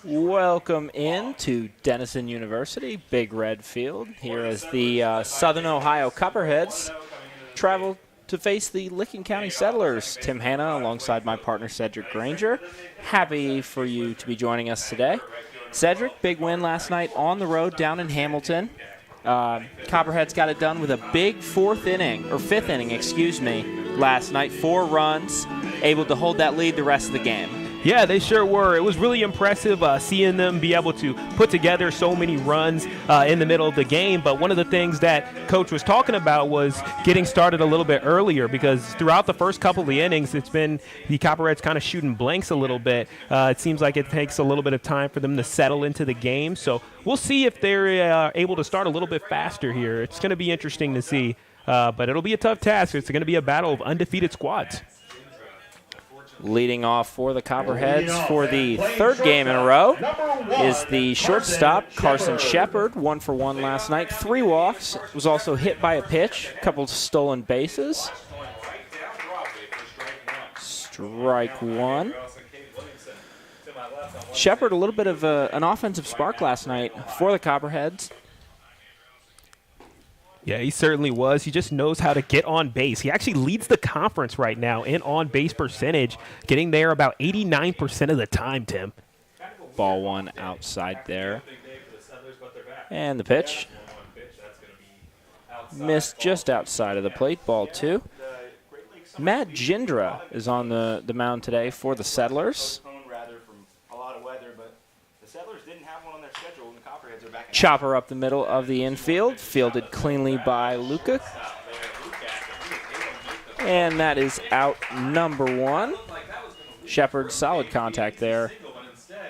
Welcome in to Denison University, Big Red Field, here as the Southern Ohio Copperheads travel to face the Licking County Settlers. Tim Hanna alongside my partner Sedric Granger. Happy for you to be joining us today. Sedric, big win last night on the road down in Hamilton. Copperheads got it done with a big fifth inning, last night. 4 runs, able to hold that lead the rest of the game. Yeah, they sure were. It was really impressive seeing them be able to put together so many runs in the middle of the game. But one of the things that Coach was talking about was getting started a little bit earlier, because throughout the first couple of the innings, it's been the Copperheads kind of shooting blanks a little bit. It seems like it takes a little bit of time for them to settle into the game. So we'll see if they're able to start a little bit faster here. It's going to be interesting to see. But it'll be a tough task. It's going to be a battle of undefeated squads. Leading off for the Copperheads for the third game in a row is the shortstop, Carson Shepard, 1 for 1 last night. 3 walks, was also hit by a pitch, a couple of stolen bases. Strike 1. Shepard, a little bit of an offensive spark last night for the Copperheads. Yeah, he certainly was. He just knows how to get on base. He actually leads the conference right now in on-base percentage, getting there about 89% of the time, Tim. Ball 1 outside there. And the pitch. Missed just outside of the plate. Ball 2. Matt Gindra is on the mound today for the Settlers. Chopper up the middle of the infield, fielded cleanly by Luca. And that is out number 1. Shepard, solid contact there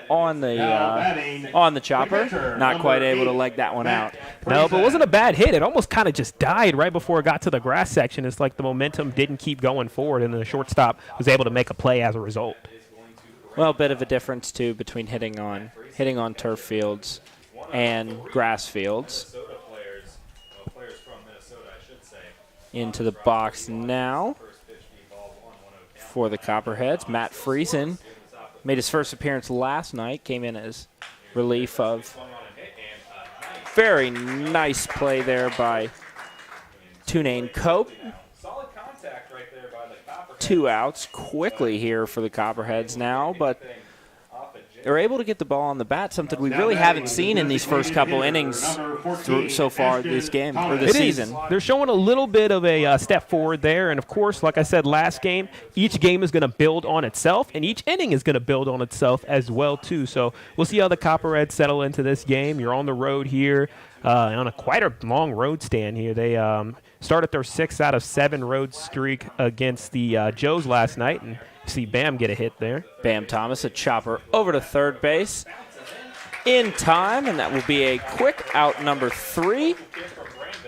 on the chopper. Not quite able to leg that one out. No, but it wasn't a bad hit. It almost kind of just died right before it got to the grass section. It's like the momentum didn't keep going forward, and the shortstop was able to make a play as a result. Well, a bit of a difference, too, between hitting on turf fields and grass fields. Into the box now for the Copperheads. Matt Friesen made his first appearance last night, came in as relief of. Very nice play there by Tunane Cope. 2 outs quickly here for the Copperheads now, but they're able to get the ball on the bat, something we really haven't seen in these first couple innings so far this game, or this season. They're showing a little bit of a step forward there, and of course, like I said last game, each game is going to build on itself, and each inning is going to build on itself as well, too. So we'll see how the Copperheads settle into this game. You're on the road here, on quite a long road stand here. They started their 6 out of 7 road streak against the Joes last night, and see Bam get a hit there. Bam Thomas, a chopper over to third base in time, and that will be a quick out number 3.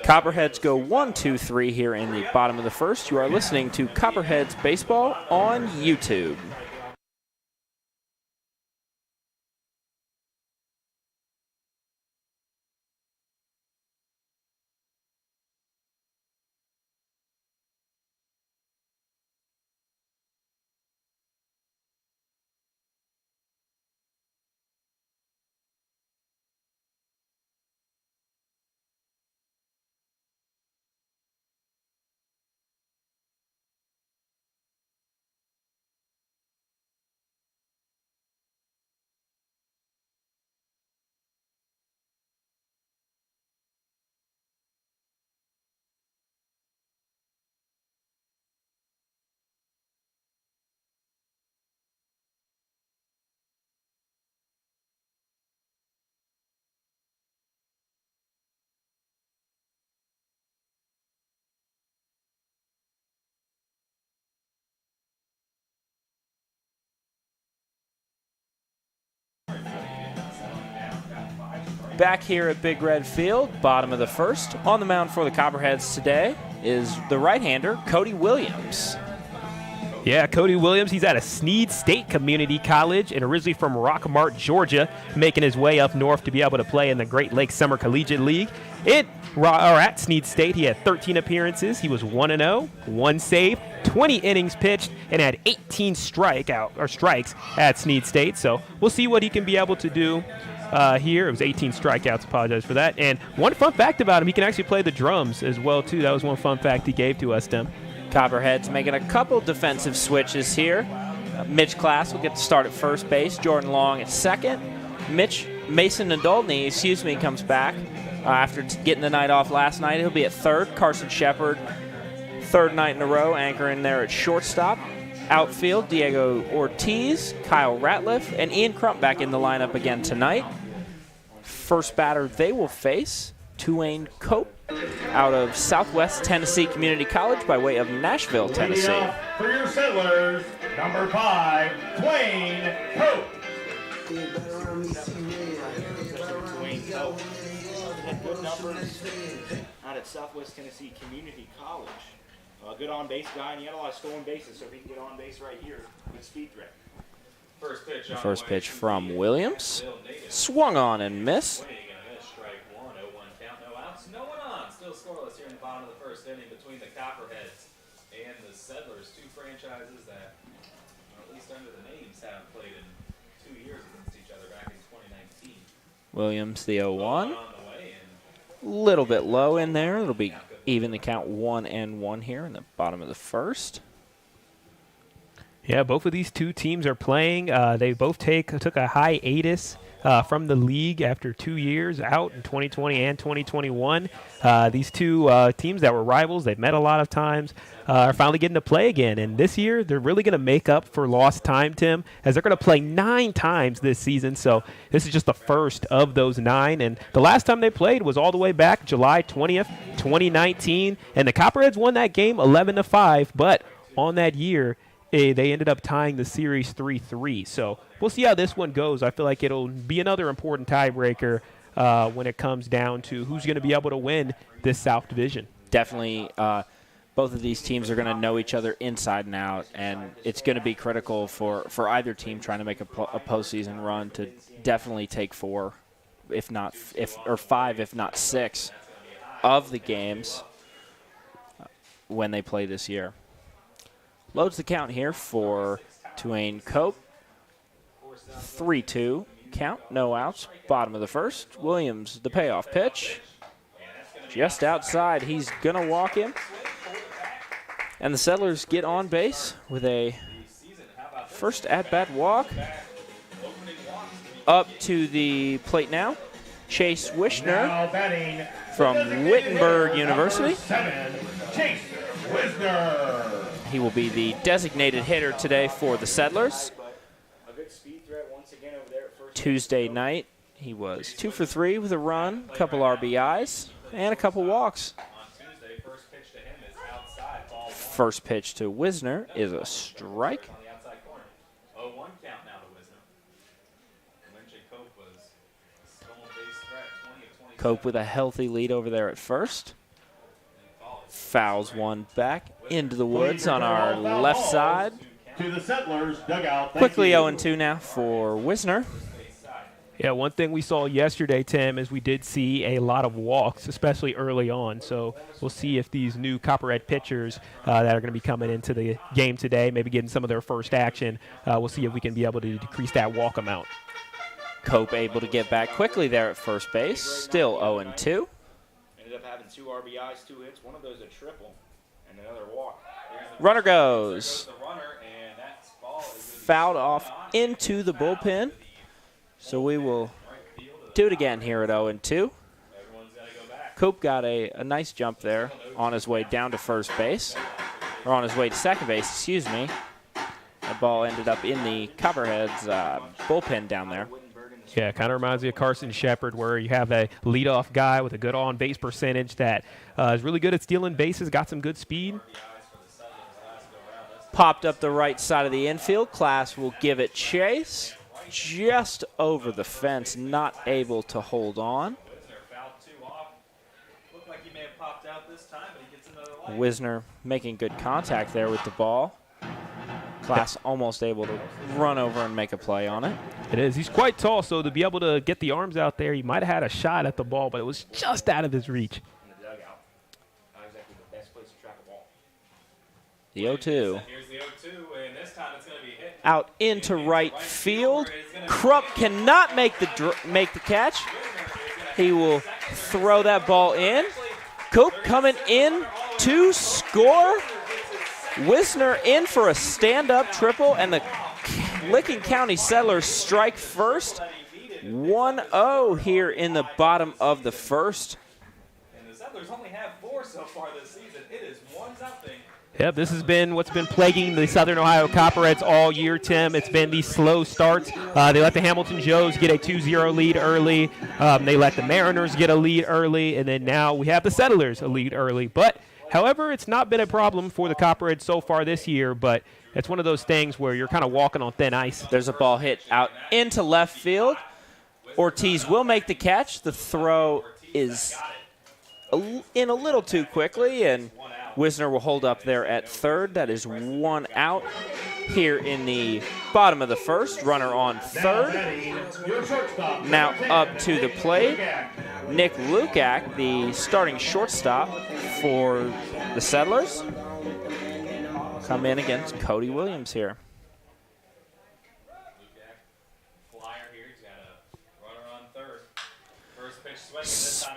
Copperheads go 1-2-3 here in the bottom of the first. You are listening to Copperheads Baseball on YouTube. Back here at Big Red Field, bottom of the first. On the mound for the Copperheads today is the right-hander, Cody Williams. Yeah, Cody Williams, he's at a Sneed State Community College and originally from Rockmart, Georgia, making his way up north to be able to play in the Great Lakes Summer Collegiate League. At Sneed State, he had 13 appearances. He was 1-0, 1 save, 20 innings pitched, and had 18 strikes at Sneed State. So we'll see what he can be able to do here. It was 18 strikeouts, apologize for that. And one fun fact about him, he can actually play the drums as well, too. That was one fun fact he gave to us, Tim. Copperheads making a couple defensive switches here. Mitch Class will get to start at first base. Jordan Long at second. Mason Nadolny, comes back after getting the night off last night. He'll be at third. Carson Shepard, third night in a row, anchoring there at shortstop. Outfield, Diego Ortiz, Kyle Ratliff, and Ian Crump back in the lineup again tonight. First batter they will face, Tuane Cope, out of Southwest Tennessee Community College by way of Nashville, Tennessee. For your Settlers, number 5, Tuane Cope. Tuane Cope had good numbers out at Southwest Tennessee Community College. A good on-base guy, and he had a lot of stolen bases, so if he can get on base right here, good speed threat. First pitch from Williams. Swung on and missed. No one on. Still scoreless here in the bottom of the first inning between the Copperheads and the Settlers, two franchises that, at least under the names, haven't played in 2 years against each other back in 2019. Williams, the 0-1. Little bit low in there. It'll be even the count 1-1 here in the bottom of the first. Yeah, both of these two teams are playing. They both took a hiatus from the league after 2 years out in 2020 and 2021. These two teams that were rivals, they've met a lot of times, are finally getting to play again. And this year, they're really going to make up for lost time, Tim, as they're going to play 9 times this season. So this is just the first of those 9. And the last time they played was all the way back July 20th, 2019. And the Copperheads won that game 11-5. But on that year, they ended up tying the series 3-3. So we'll see how this one goes. I feel like it'll be another important tiebreaker when it comes down to who's going to be able to win this South Division. Definitely, both of these teams are going to know each other inside and out, and it's going to be critical for either team trying to make a postseason run to definitely take 4, or 5, if not 6 of the games when they play this year. Loads the count here for Tuane Cope. 3-2 count, no outs. Bottom of the first. Williams, the payoff pitch. Just outside. He's going to walk him. And the Settlers get on base with a first at-bat walk. Up to the plate now. Chase Wishner from Wittenberg University. Chase Wishner. He will be the designated hitter today for the Settlers. A good speed threat once again over there at first. Tuesday night, he was 2 for 3 with a run, a couple RBIs, and a couple walks. First pitch to Wisner is a strike. Cope with a healthy lead over there at first. Fouls one back into the woods on our left side. To the Settlers dugout. Quickly 0-2 now for Wisner. Yeah, one thing we saw yesterday, Tim, is we did see a lot of walks, especially early on. So we'll see if these new Copperhead pitchers that are going to be coming into the game today, maybe getting some of their first action, we'll see if we can be able to decrease that walk amount. Cope able to get back quickly there at first base. Still 0-2. Ended up having 2 RBIs, 2 hits, one of those a triple, and another walk. Runner goes. Fouled off into the bullpen. So we will do it again here at 0-2. Cope got a nice jump there on his way down to first base, or on his way to second base, excuse me. That ball ended up in the Copperheads bullpen down there. Yeah, kind of reminds me of Carson Shepard, where you have a leadoff guy with a good on-base percentage that is really good at stealing bases, got some good speed. Popped up the right side of the infield. Class will give it chase. Just over the fence, not able to hold on. Wisner making good contact there with the ball. Class almost able to run over and make a play on it. It is. He's quite tall, so to be able to get the arms out there, he might have had a shot at the ball, but it was just out of his reach. In the dugout. Not exactly the best place to track a ball. The 0-2. Here's the 0-2, and this time it's going to be hit. Out into right field. Crump cannot make the catch. He will throw that ball in. Cope coming in to score. Wisner in for a stand-up triple, and the Licking County Settlers strike first. 1-0 here in the bottom of the first. And the Settlers only have 4 so far this season. It is 1-0. Yep, this has been what's been plaguing the Southern Ohio Copperheads all year, Tim. It's been these slow starts. They let the Hamilton Joes get a 2-0 lead early. They let the Mariners get a lead early, and then now we have the Settlers a lead early. But, however, it's not been a problem for the Copperheads so far this year, but it's one of those things where you're kind of walking on thin ice. There's a ball hit out into left field. Ortiz will make the catch. The throw is in a little too quickly, and Wisner will hold up there at third. That is 1 out here in the bottom of the first. Runner on third. Now up to the plate, Nick Lukac, the starting shortstop for the Settlers. Come in against Cody Williams here.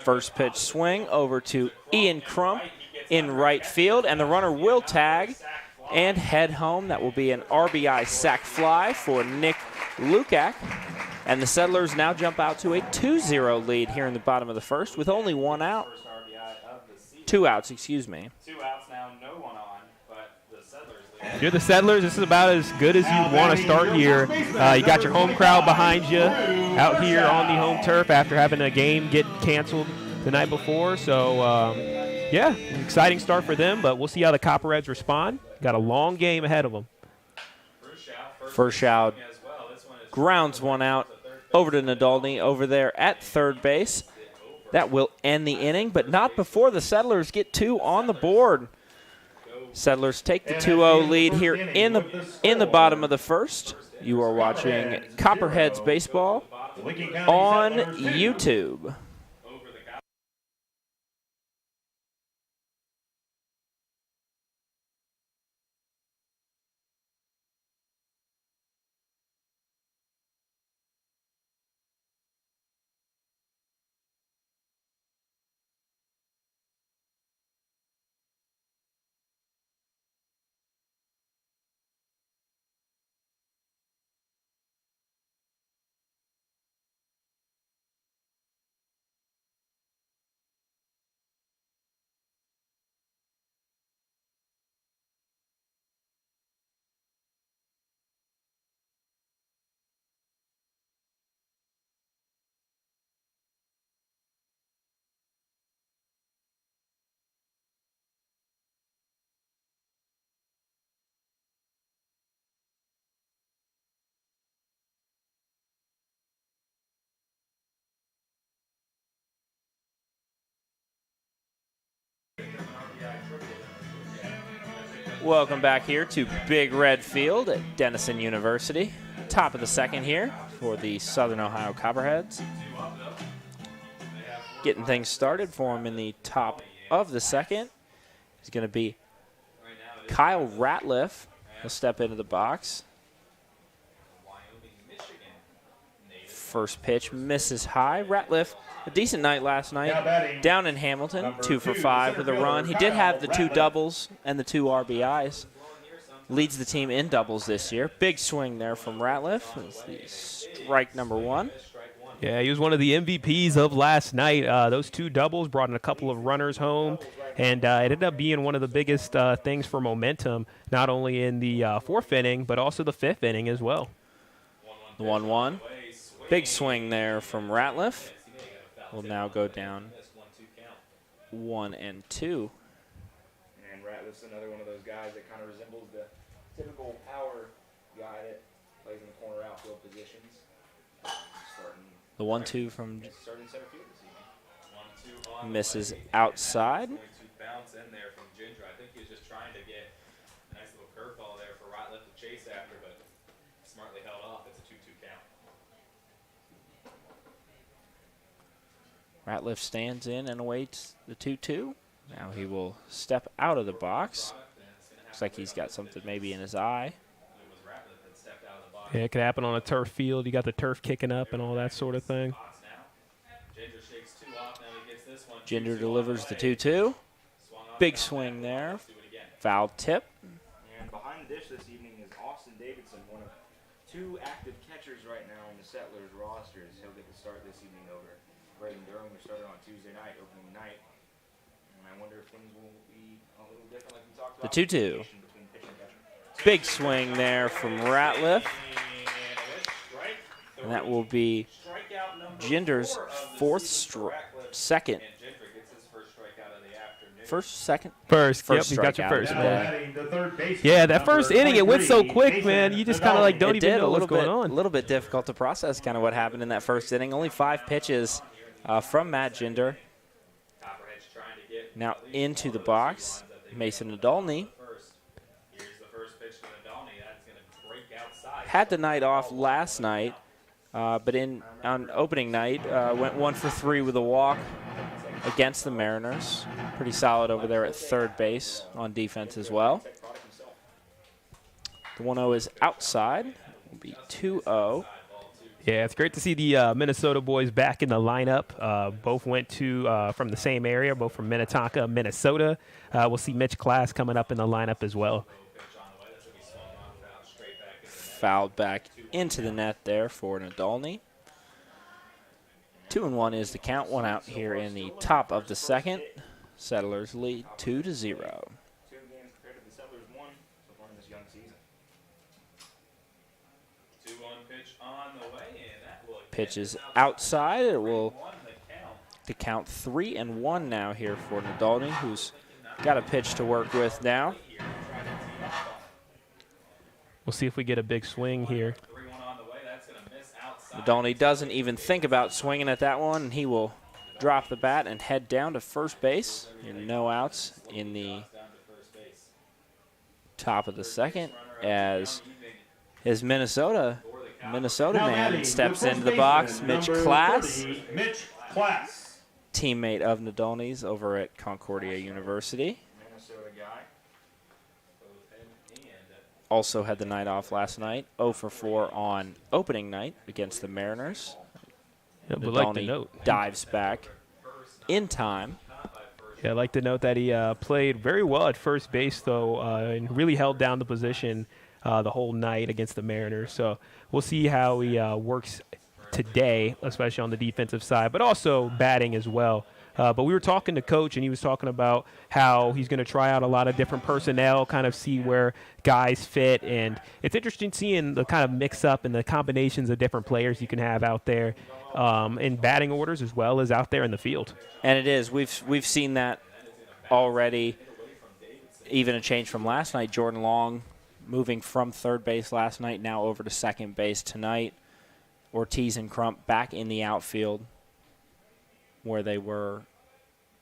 First pitch swing over to Ian Crump in right field, and the runner will tag and head home. That will be an RBI sac fly for Nick Lukac. And the Settlers now jump out to a 2-0 lead here in the bottom of the first with only 1 out. 2 outs, excuse me. 2 outs now, no one on, but the Settlers lead. If you're the Settlers, this is about as good as you want to start here. You got your home crowd behind you out here on the home turf after having a game get canceled the night before. So, yeah, exciting start for them, but we'll see how the Copperheads respond. Got a long game ahead of them. First out, grounds 1 out over to Nadolny over there at third base. That will end the inning, but not before the Settlers get 2 on the board. Settlers take the 2-0 lead here in the bottom of the first. You are watching Copperheads baseball on YouTube. Welcome back here to Big Red Field at Denison University. Top of the second here for the Southern Ohio Copperheads. Getting things started for him in the top of the second is going to be Kyle Ratliff. He'll step into the box. First pitch misses high. Ratliff, a decent night last night. Down in Hamilton, 2 for 5 with a run. He did have the 2 doubles and the 2 RBIs. Leads the team in doubles this year. Big swing there from Ratliff. It's the strike number 1. Yeah, he was one of the MVPs of last night. Those 2 doubles brought in a couple of runners home, and it ended up being one of the biggest things for momentum, not only in the 4th inning, but also the 5th inning as well. The 1-1. Big swing there from Ratliff. Will now go down 1 and 2. And Ratliff's another one of those guys that kind of resembles the typical power guy that plays in the corner outfield positions. The 1-2 from Starting center field this evening. misses outside. Bounce in there from Ginger. I think he was just trying to get a nice little curveball there for Ratliff to chase base after, but smartly held off. It's a 2-2 count. Ratliff stands in and awaits the 2-2. Now he will step out of the box. Looks like he's got something maybe in his eye. Yeah, it could happen on a turf field. You got the turf kicking up and all that sort of thing. Ginger delivers the 2-2. Big swing there. Foul tip. And behind the dish this evening is Austin Davidson, one of 2 active catchers right now on the Settlers rosters. He'll get the start this evening over Braden Durham, who started on Tuesday night, opening night. And I wonder if things will be a little different like we talked about. The 2-2. Big swing there from Ratliff. And that will be Ginger's second. First, yep, you got your strikeout first. of the day. Yeah, that first inning, it went so quick, man. You just kind of like don't even know what's going on. A little bit difficult to process kind of what happened in that first inning. Only 5 pitches from Matt Ginger. Now into the box, Mason Nadolny. Had the night off last night, but on opening night, went 1 for 3 with a walk against the Mariners. Pretty solid over there at third base on defense as well. The 1-0 is outside. Will be 2-0. Yeah, it's great to see the Minnesota boys back in the lineup. Both went from the same area, both from Minnetonka, Minnesota. We'll see Mitch Klass coming up in the lineup as well. Fouled back into the net there for Nadolny. 2-1 is the count. 1 out here in the top of the second. Settlers lead 2-0. 2 games compared to the Settlers 1 so far in this young season. 2-1 pitch on the way, and that will Pitch is outside. It will to count 3-1 now here for Nadolny, who's got a pitch to work with now. We'll see if we get a big swing here. Nadolny doesn't even think about swinging at that one, and he will drop the bat and head down to first base. No outs in the top of the second as his Minnesota man steps into the box. Mitch Klass, teammate of Nadolny's over at Concordia University. Also had the night off last night. 0 for 4 on opening night against the Mariners. Yeah, but like to note, dives back in time. Yeah, I'd like to note that he played very well at first base, though, and really held down the position the whole night against the Mariners. So we'll see how he works today, especially on the defensive side, but also batting as well. But we were talking to Coach, and he was talking about how he's going to try out a lot of different personnel, kind of see where guys fit. And it's interesting seeing the kind of mix-up and the combinations of different players you can have out there in batting orders as well as out there in the field. And it is. We've seen that already, even a change from last night. Jordan Long moving from third base last night, now over to second base tonight. Ortiz and Crump back in the outfield where they were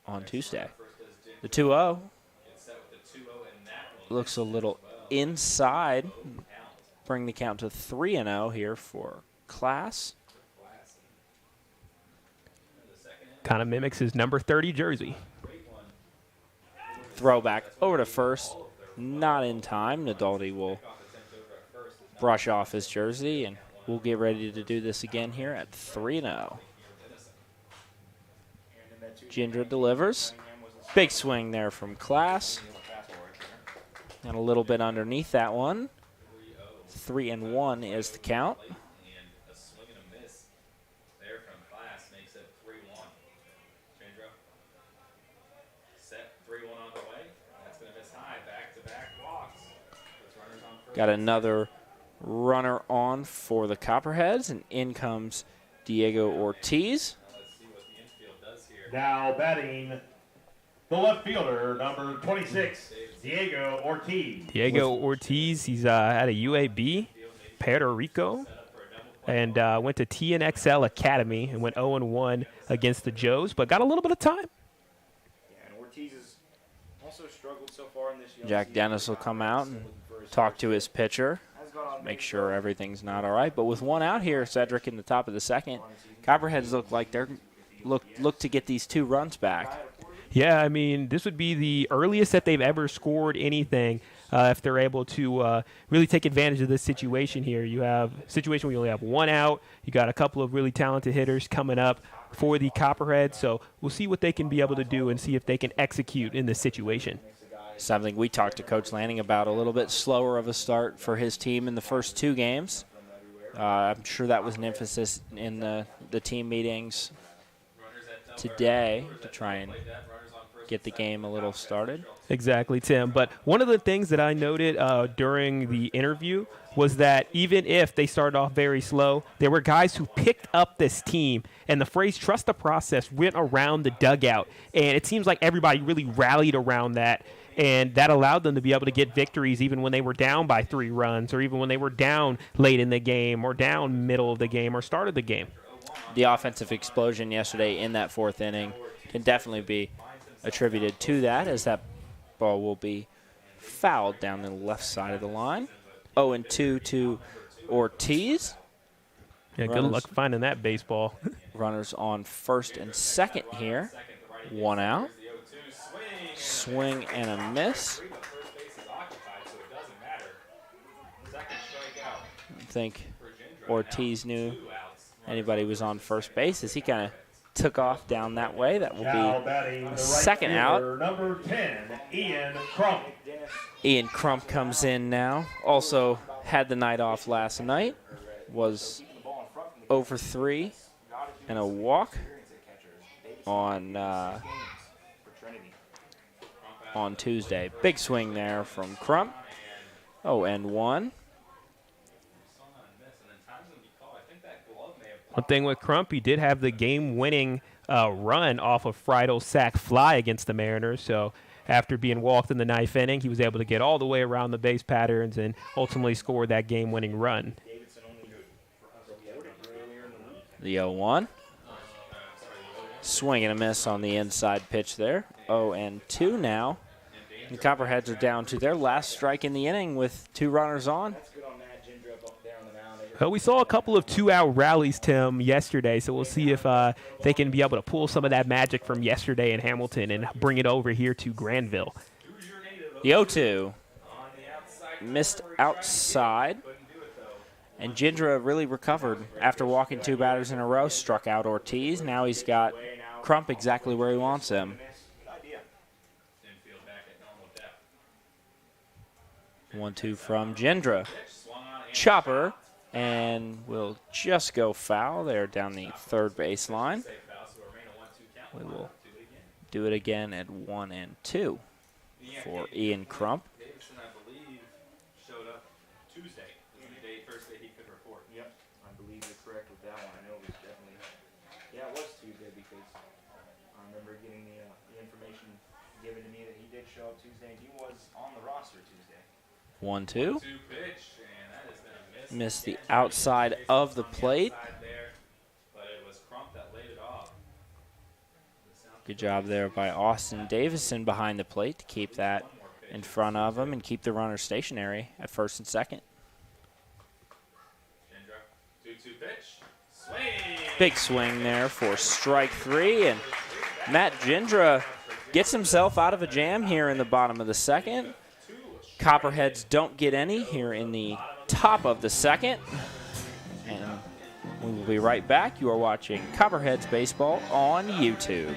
on Tuesday. The 2-0 looks a little inside. Bring the count to 3-0 here for Klass. Kind of mimics his number 30 jersey. Throwback over to first. Not in time. Nadolny will brush off his jersey, and we'll get ready to do this again here at 3-0. Ginger delivers. Big swing there from Klass. And a little bit underneath that one. 3-1 is the count. And a swing and a miss there from Klass makes it 3-1. Change up. Set 3-1 on the way. That's going to miss high. Back-to-back walks. Runners on first. Got another runner on for the Copperheads, and in comes Diego Ortiz. Now batting the left fielder, number 26, Diego Ortiz. Diego Ortiz, he's at a UAB, Puerto Rico, and went to TNXL Academy and went 0-1 against the Joes, but got a little bit of time. Yeah, and Ortiz has also struggled so far in this young Jack season. Dennis will come out and talk to his pitcher. Has make sure everything's not all right. But with one out here, Sedric in the top of the second, Copperheads look like they're look to get these 2 runs back. Yeah, I mean, this would be the earliest that they've ever scored anything if they're able to really take advantage of this situation here. You have a situation where you only have 1 out. You got a couple of really talented hitters coming up for the Copperheads. So we'll see what they can be able to do and see if they can execute in this situation. Something we talked to Coach Lanning about, a little bit slower of a start for his team in the first 2 games. I'm sure that was an emphasis in the team meetings today to try and get the game a little started. Exactly, Tim. But one of the things that I noted during the interview was that even if they started off very slow, there were guys who picked up this team, and the phrase trust the process went around the dugout. And it seems like everybody really rallied around that, and that allowed them to be able to get victories even when they were down by 3 runs, or even when they were down late in the game, or down middle of the game, or start of the game. The offensive explosion yesterday in that 4th inning can definitely be attributed to that, as that ball will be fouled down the left side of the line. 0-2 to Ortiz. Yeah, good luck finding that baseball. Runners on first and second here. 1 out. Swing and a miss. I think Ortiz knew anybody was on first base as he kind of took off down that way. That will be second out. Number 10, Ian Crump. Ian Crump comes in now. Also had the night off last night. Was 0 for 3 and a walk on Tuesday. Big swing there from Crump. 0-1. One thing with Crump, he did have the game-winning run off of Friedel's sac fly against the Mariners. So after being walked in the 9th inning, he was able to get all the way around the base patterns and ultimately score that game-winning run. The 0-1. Swing and a miss on the inside pitch there. 0-2 now. The Copperheads are down to their last strike in the inning with 2 runners on. Well, we saw a couple of 2-out rallies, Tim, yesterday, so we'll see if they can be able to pull some of that magic from yesterday in Hamilton and bring it over here to Granville. The 0-2 missed outside, and Gindra really recovered after walking 2 batters in a row, struck out Ortiz. Now he's got Crump exactly where he wants him. 1-2 from Gindra. Chopper. And we'll just go foul there down the 3rd baseline. We will do it again at 1-2 for Ian Crump. Davidson, I believe, showed up Tuesday. Was the first day he could report. Yep, I believe you're correct with that one. I know it was definitely, it was Tuesday because I remember getting the information given to me that he did show up Tuesday, and he was on the roster Tuesday. 1-2. 2 pitch, and that has been a miss. Missed the outside of the plate. But it was Crump that laid it off. Good job there by Austin Davison behind the plate to keep that in front of him and keep the runner stationary at first and second. 2-2 pitch. Swing. Big swing there for strike 3, and Matt Gindra gets himself out of a jam here in the bottom of the second. Copperheads don't get any here in the top of the second. And we will be right back. You are watching Copperheads Baseball on YouTube.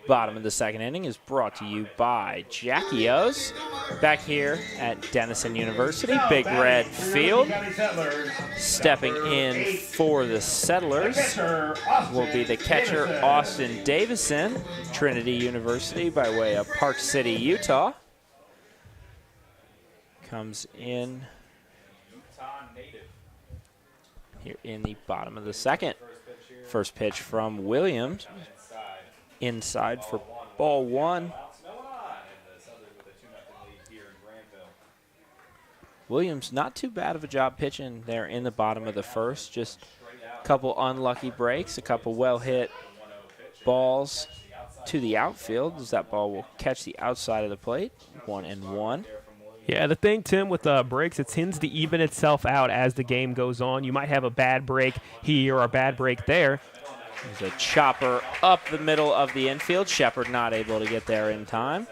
Bottom of the second inning is brought to you by Jackie O's. Back here at Denison University, Big Red Field. Stepping in for the Settlers will be the catcher, Austin Davison, Trinity University by way of Park City, Utah. Comes in here in the bottom of the second. First pitch from Williams. Inside for ball one. Williams, not too bad of a job pitching there in the bottom of the first. Just a couple unlucky breaks, a couple well-hit balls to the outfield as that ball will catch the outside of the plate. 1-1. Yeah, the thing, Tim, with breaks, it tends to even itself out as the game goes on. You might have a bad break here or a bad break there. There's a chopper up the middle of the infield. Shepard not able to get there in time.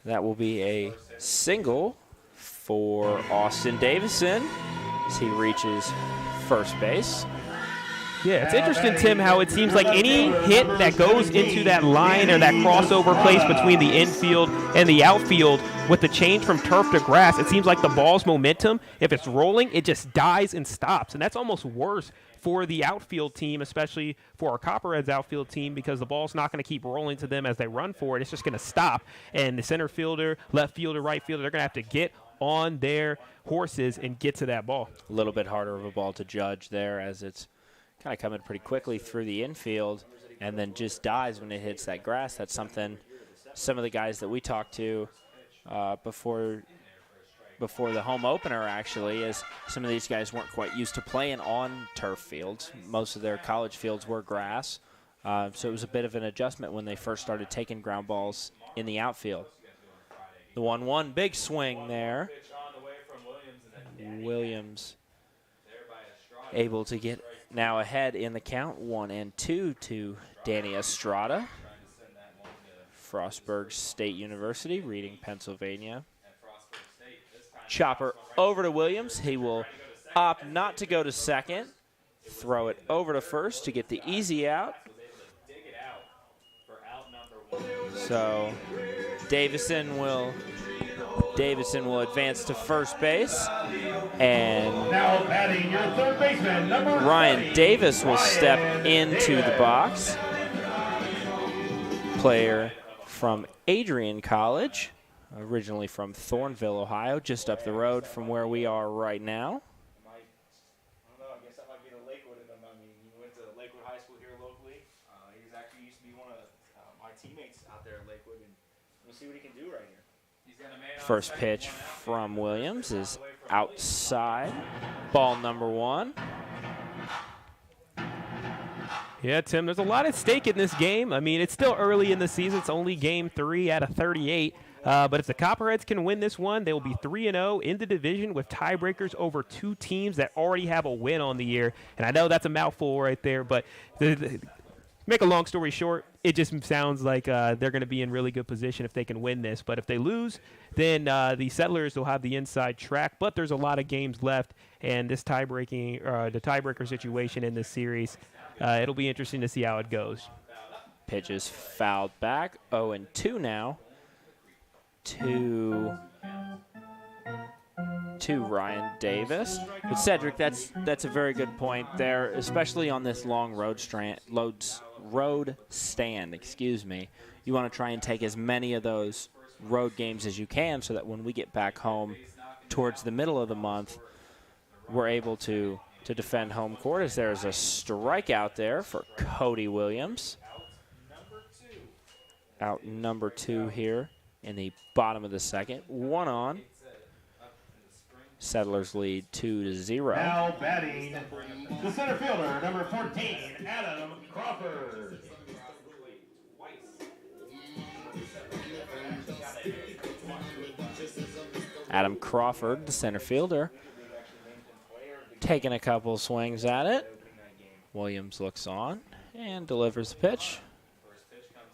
That will be a single for Austin Davison as he reaches first base. Yeah, it's interesting, Tim, how it seems like any hit that goes into that line or that crossover place between the infield and the outfield with the change from turf to grass, it seems like the ball's momentum, if it's rolling, it just dies and stops. And that's almost worse for the outfield team, especially for our Copperheads outfield team, because the ball's not going to keep rolling to them as they run for it. It's just going to stop. And the center fielder, left fielder, right fielder, they're going to have to get on their horses and get to that ball. A little bit harder of a ball to judge there as it's kind of coming pretty quickly through the infield and then just dies when it hits that grass. That's something some of the guys that we talked to before the home opener, actually, is some of these guys weren't quite used to playing on turf fields. Most of their college fields were grass, so it was a bit of an adjustment when they first started taking ground balls in the outfield. The 1-1, big swing there. Williams able to get now ahead in the count, 1-2 to Danny Estrada. Frostburg State University, Reading, Pennsylvania. Chopper over to Williams. He will opt not to go to second. Throw it over to first to get the easy out. So Davison will advance to first base. And Now batting your third baseman, number Ryan Davis will step into the box. Player from Adrian College, originally from Thornville, Ohio, just up the road from where we are right now. I don't know, I guess that might be the Lakewood in him. I mean, he went to Lakewood High School here locally. He actually used to be one of my teammates out there at Lakewood, and we'll see what he can do right here. First pitch from Williams is outside. Ball number one. Yeah, Tim, there's a lot at stake in this game. I mean, it's still early in the season. It's only game 3 out of 38. But if the Copperheads can win this one, they will be 3-0 in the division with tiebreakers over two teams that already have a win on the year. And I know that's a mouthful right there, but make a long story short, it just sounds like they're going to be in really good position if they can win this. But if they lose, then the Settlers will have the inside track. But there's a lot of games left, and this the tiebreaker situation in this series, it'll be interesting to see how it goes. Pitch is fouled back. 0-2 now to Ryan Davis. But Sedric, that's a very good point there, especially on this long road stand. Excuse me. You want to try and take as many of those road games as you can, so that when we get back home towards the middle of the month, we're able to defend home court. As there's a strikeout there for Cody Williams. Out number 2 here in the bottom of the second. 1 on. Settlers lead 2-0. Now batting the center fielder, number 14, Adam Crawford. Adam Crawford, the center fielder, taking a couple swings at it. Williams looks on and delivers the pitch.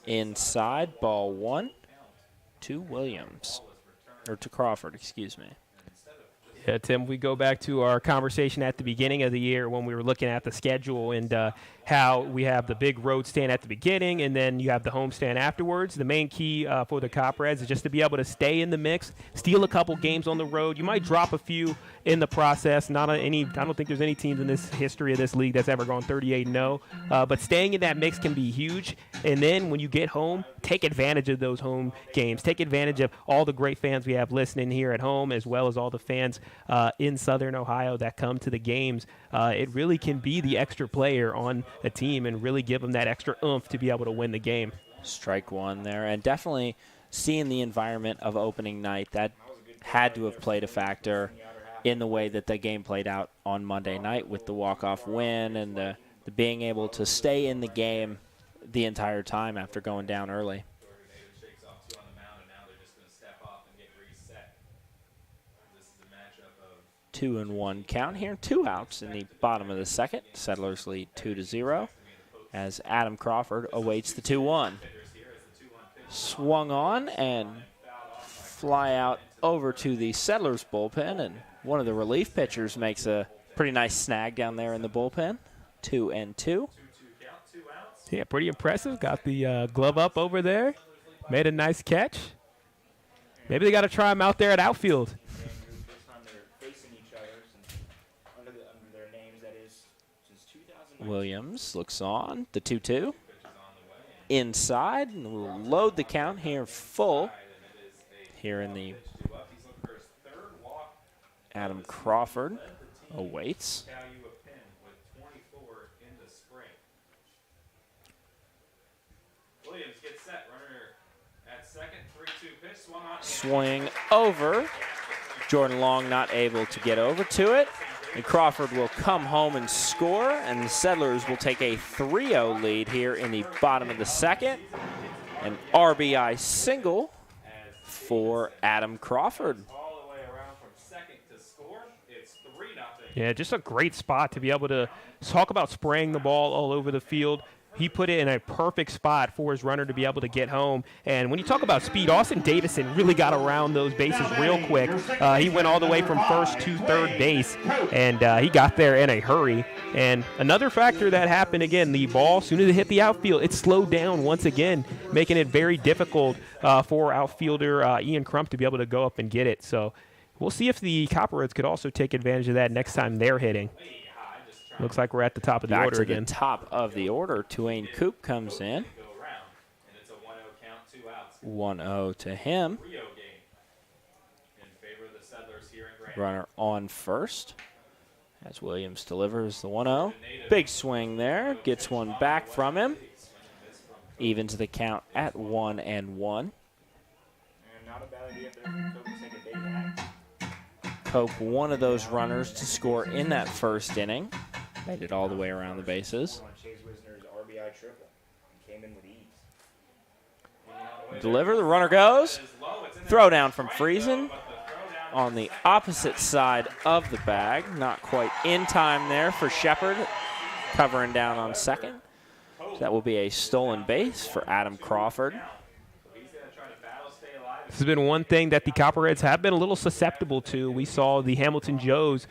Inside, ball 1 to Williams. Or to Crawford, excuse me. Yeah, Tim, we go back to our conversation at the beginning of the year when we were looking at the schedule and how we have the big road stand at the beginning and then you have the home stand afterwards. The main key for the Copperheads is just to be able to stay in the mix, steal a couple games on the road. You might drop a few in the process. I don't think there's any teams in this history of this league that's ever gone 38-0. But staying in that mix can be huge. And then when you get home, take advantage of those home games. Take advantage of all the great fans we have listening here at home, as well as all the fans in Southern Ohio that come to the games. It really can be the extra player on a team and really give them that extra oomph to be able to win the game. Strike one there, and definitely seeing the environment of opening night, that had to have played a factor in the way that the game played out on Monday night with the walk-off win and the being able to stay in the game the entire time after going down early. Shakes off two on the mound, and now they're just going to step off and get reset. This is a matchup of 2-1 count here. 2 outs in the bottom of the second. Settlers lead 2-0 as Adam Crawford awaits the 2-1. Swung on and fly out over to the Settlers bullpen, and one of the relief pitchers makes a pretty nice snag down there in the bullpen. 2-2. Yeah, pretty impressive. Got the glove up over there. Made a nice catch. Maybe they got to try him out there at outfield. Williams looks on. The 2-2. Inside, and we'll load the count here full here in the Adam Crawford awaits. Williams gets set, runner at second, 3-2 pitch, swung on. Swing over. Jordan Long not able to get over to it. And Crawford will come home and score, and the Settlers will take a 3-0 lead here in the bottom of the second. An RBI single for Adam Crawford. All the way around from second to score. It's 3-0. Yeah, just a great spot to be able to talk about spraying the ball all over the field. He put it in a perfect spot for his runner to be able to get home. And when you talk about speed, Austin Davison really got around those bases real quick. He went all the way from first to third base, and he got there in a hurry. And another factor that happened, again, the ball, as soon as it hit the outfield, it slowed down once again, making it very difficult for outfielder Ian Crump to be able to go up and get it. So we'll see if the Copperheads could also take advantage of that next time they're hitting. Looks like we're at the top of the order again. Back to the top of the order. Tuane Coop comes in. 1-0 to him. Runner on first as Williams delivers the 1-0. Big swing there. Gets one back from him. Evens the count at 1-1. Not a bad idea if they're take a big act. Cope, one of those runners to score in that first inning. Made it all the way around the bases. On Chase Wisner's RBI triple. Came in with ease. Deliver, the runner goes. Throw down from Friesen on the opposite side of the bag. Not quite in time there for Shepard, covering down on second. So that will be a stolen base for Adam Crawford. This has been one thing that the Copperheads have been a little susceptible to. We saw the Hamilton Joes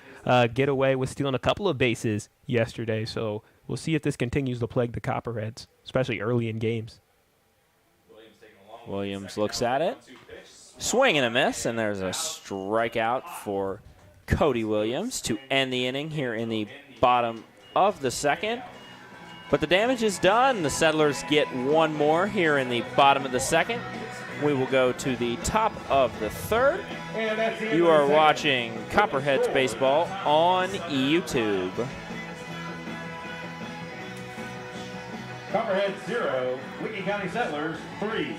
get away with stealing a couple of bases yesterday, so we'll see if this continues to plague the Copperheads, especially early in games. Williams looks at it. Swing and a miss, and there's a strikeout for Cody Williams to end the inning here in the bottom of the second. But the damage is done. The Settlers get one more here in the bottom of the second. We will go to the top of the third. You are watching Copperheads Baseball on YouTube. Copperheads 0, Licking County Settlers 3.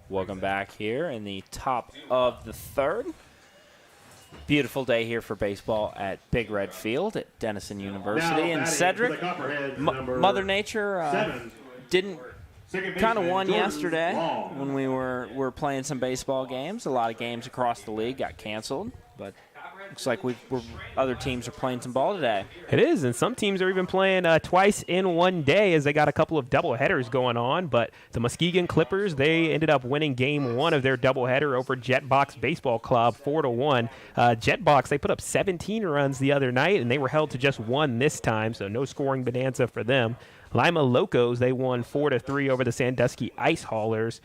Welcome back here in the top of the third. Beautiful day here for baseball at Big Red Field at Denison University. And Sedric, Mother Nature didn't kind of won yesterday when we were playing some baseball games. A lot of games across the league got canceled, but looks like other teams are playing some ball today. It is, and some teams are even playing twice in one day as they got a couple of doubleheaders going on. But the Muskegon Clippers, they ended up winning Game 1 of their doubleheader over Jetbox Baseball Club 4-1. Jetbox, they put up 17 runs the other night, and they were held to just 1 this time, so no scoring bonanza for them. Lima Locos, they won 4-3 over the Sandusky Ice Haulers.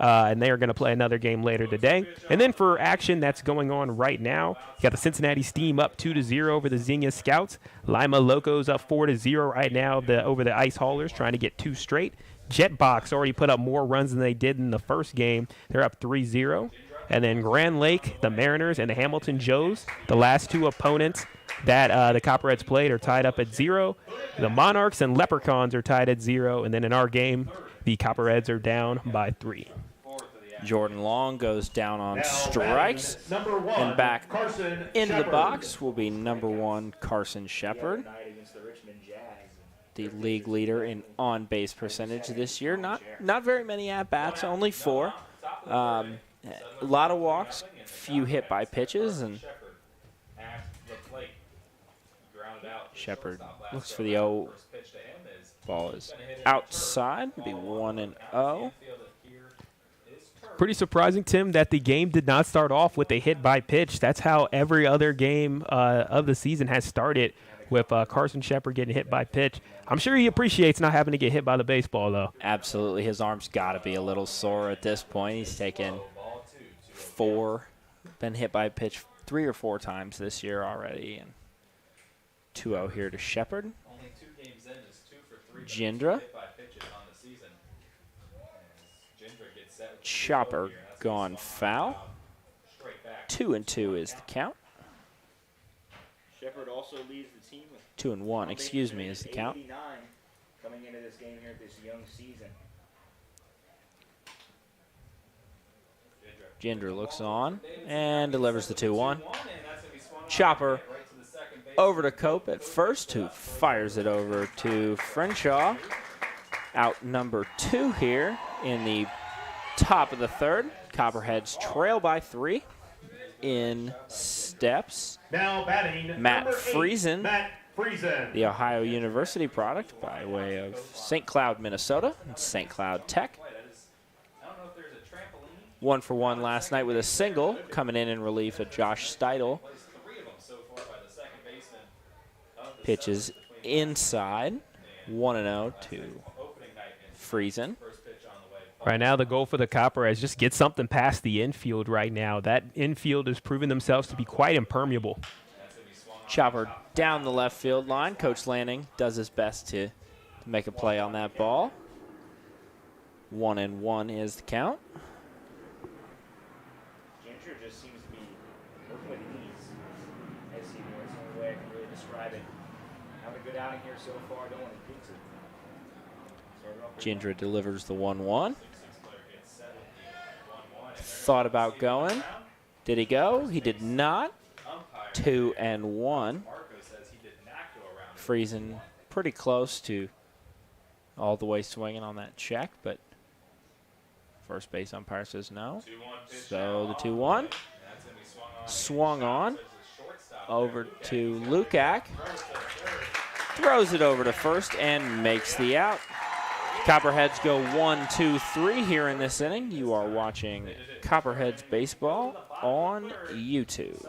And they are going to play another game later today. And then for action that's going on right now, you got the Cincinnati Steam up 2-0 over the Xenia Scouts. Lima Locos up 4-0 right now over the Ice Haulers, trying to get 2 straight. Jetbox already put up more runs than they did in the first game. They're up 3-0. And then Grand Lake, the Mariners, and the Hamilton Joes, the last 2 opponents that the Copperheads played, are tied up at 0. The Monarchs and Leprechauns are tied at 0. And then in our game, the Copperheads are down by 3. Jordan Long goes down on strikes, and back into the box will be number 1 Carson Shepard, the league leader in on-base percentage this year. Not very many at-bats, only 4. A lot of walks, few hit by pitches, and Shepard looks for the 0. Ball is outside, be 1-0. Pretty surprising, Tim, that the game did not start off with a hit by pitch. That's how every other game of the season has started, with Carson Shepard getting hit by pitch. I'm sure he appreciates not having to get hit by the baseball, though. Absolutely. His arm's got to be a little sore at this point. He's taken 4, been hit by pitch 3 or 4 times this year already. And 2-0 here to Shepard. Jindra. Chopper gone foul. 2-2 is the count. Shepard also leads the team with 2-1, excuse me, is the count. Coming into this game here this young season. Jindra looks on and delivers the 2-1. Chopper over to Cope at first, who fires it over to Frenshaw. Out number 2 here in the top of the third. Copperheads trail by 3. In steps Now batting Matt number 8, Friesen, Matt Friesen. the Ohio University product by way of St. Cloud, Minnesota, and St. Cloud Tech. 1 for 1 last night with a single, coming in relief of Josh Steidel. Pitches inside, 1-0 to Friesen. Right now, the goal for the Copperheads, just get something past the infield right now. That infield has proven themselves to be quite impermeable. Chopper down the left field line. Coach Lanning does his best to make a play on that ball. 1-1 is the count. Granger just seems to be working with ease. As he was the only way I can really describe it. Having a good outing here so far. Don't want to jinx it. Jindra delivers the 1-1. Thought about going. Did he go? He did not. 2-1. Friesen pretty close to all the way swinging on that check, but first base umpire says no. So the 2-1 swung on over to Lukac. Throws it over to first and makes the out. Copperheads go 1-2-3 here in this inning. You are watching Copperheads baseball on YouTube.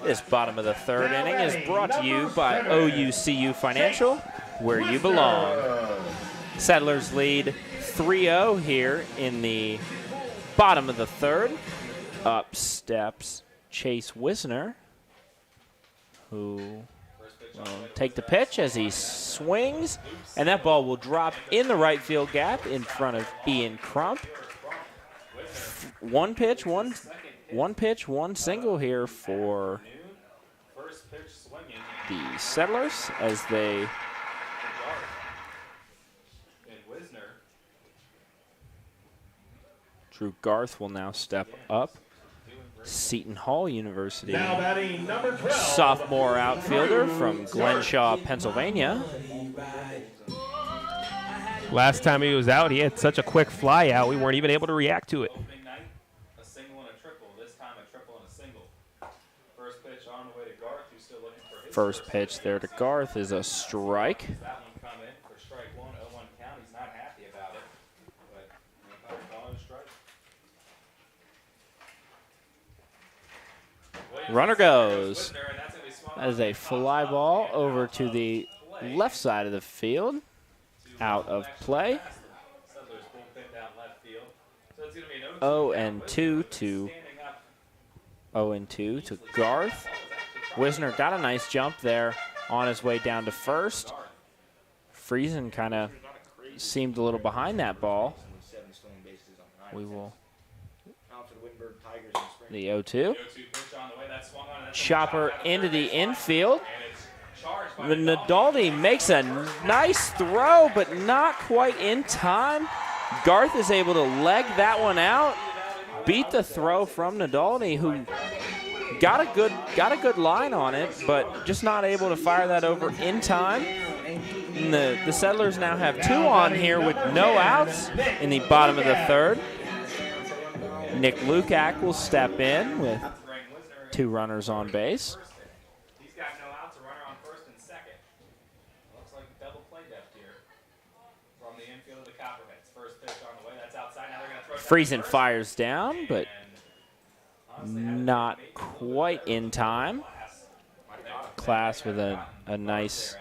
This bottom of the third inning is brought to you by OUCU Financial, where you belong. Settlers lead 3-0 here in the bottom of the third. Up steps Chase Wisner, who will take the pitch as he swings, and that ball will drop in the right field gap in front of Ian Crump. One pitch, one single here for the Settlers as they Drew Garth will now step up. Seton Hall University Now batting number 12. sophomore outfielder from Glenshaw, Pennsylvania. Last time he was out, he had such a quick fly out, we weren't even able to react to it. Opening night, a single and a triple. This time a triple and a single. First pitch on the way to Garth, who's still looking for his First pitch there to Garth is a strike. That one come in for strike one, 0-1 count. He's not happy about it, but call it a strike. Runner goes. As a fly ball over to the left side of the field. Out of play. 0-2 to Garth. Wisner got a nice jump there on his way down to first. Friesen kind of seemed a little behind that ball. We will. The 0-2. Chopper into the infield. Nadalny makes a nice throw, but not quite in time. Garth is able to leg that one out, beat the throw from Nadalny, who got a good line on it, but just not able to fire that over in time. And the Settlers now have 2 on here with no outs in the bottom of the third. Nick Lukac will step in with 2 runners on base. He's got no outs, a runner on first and second. Looks like double play depth here from the infield of the Copperheads. First pitch on the way, that's outside. Now they're going to throw Friesen fires down, but not quite in time. Class with a nice.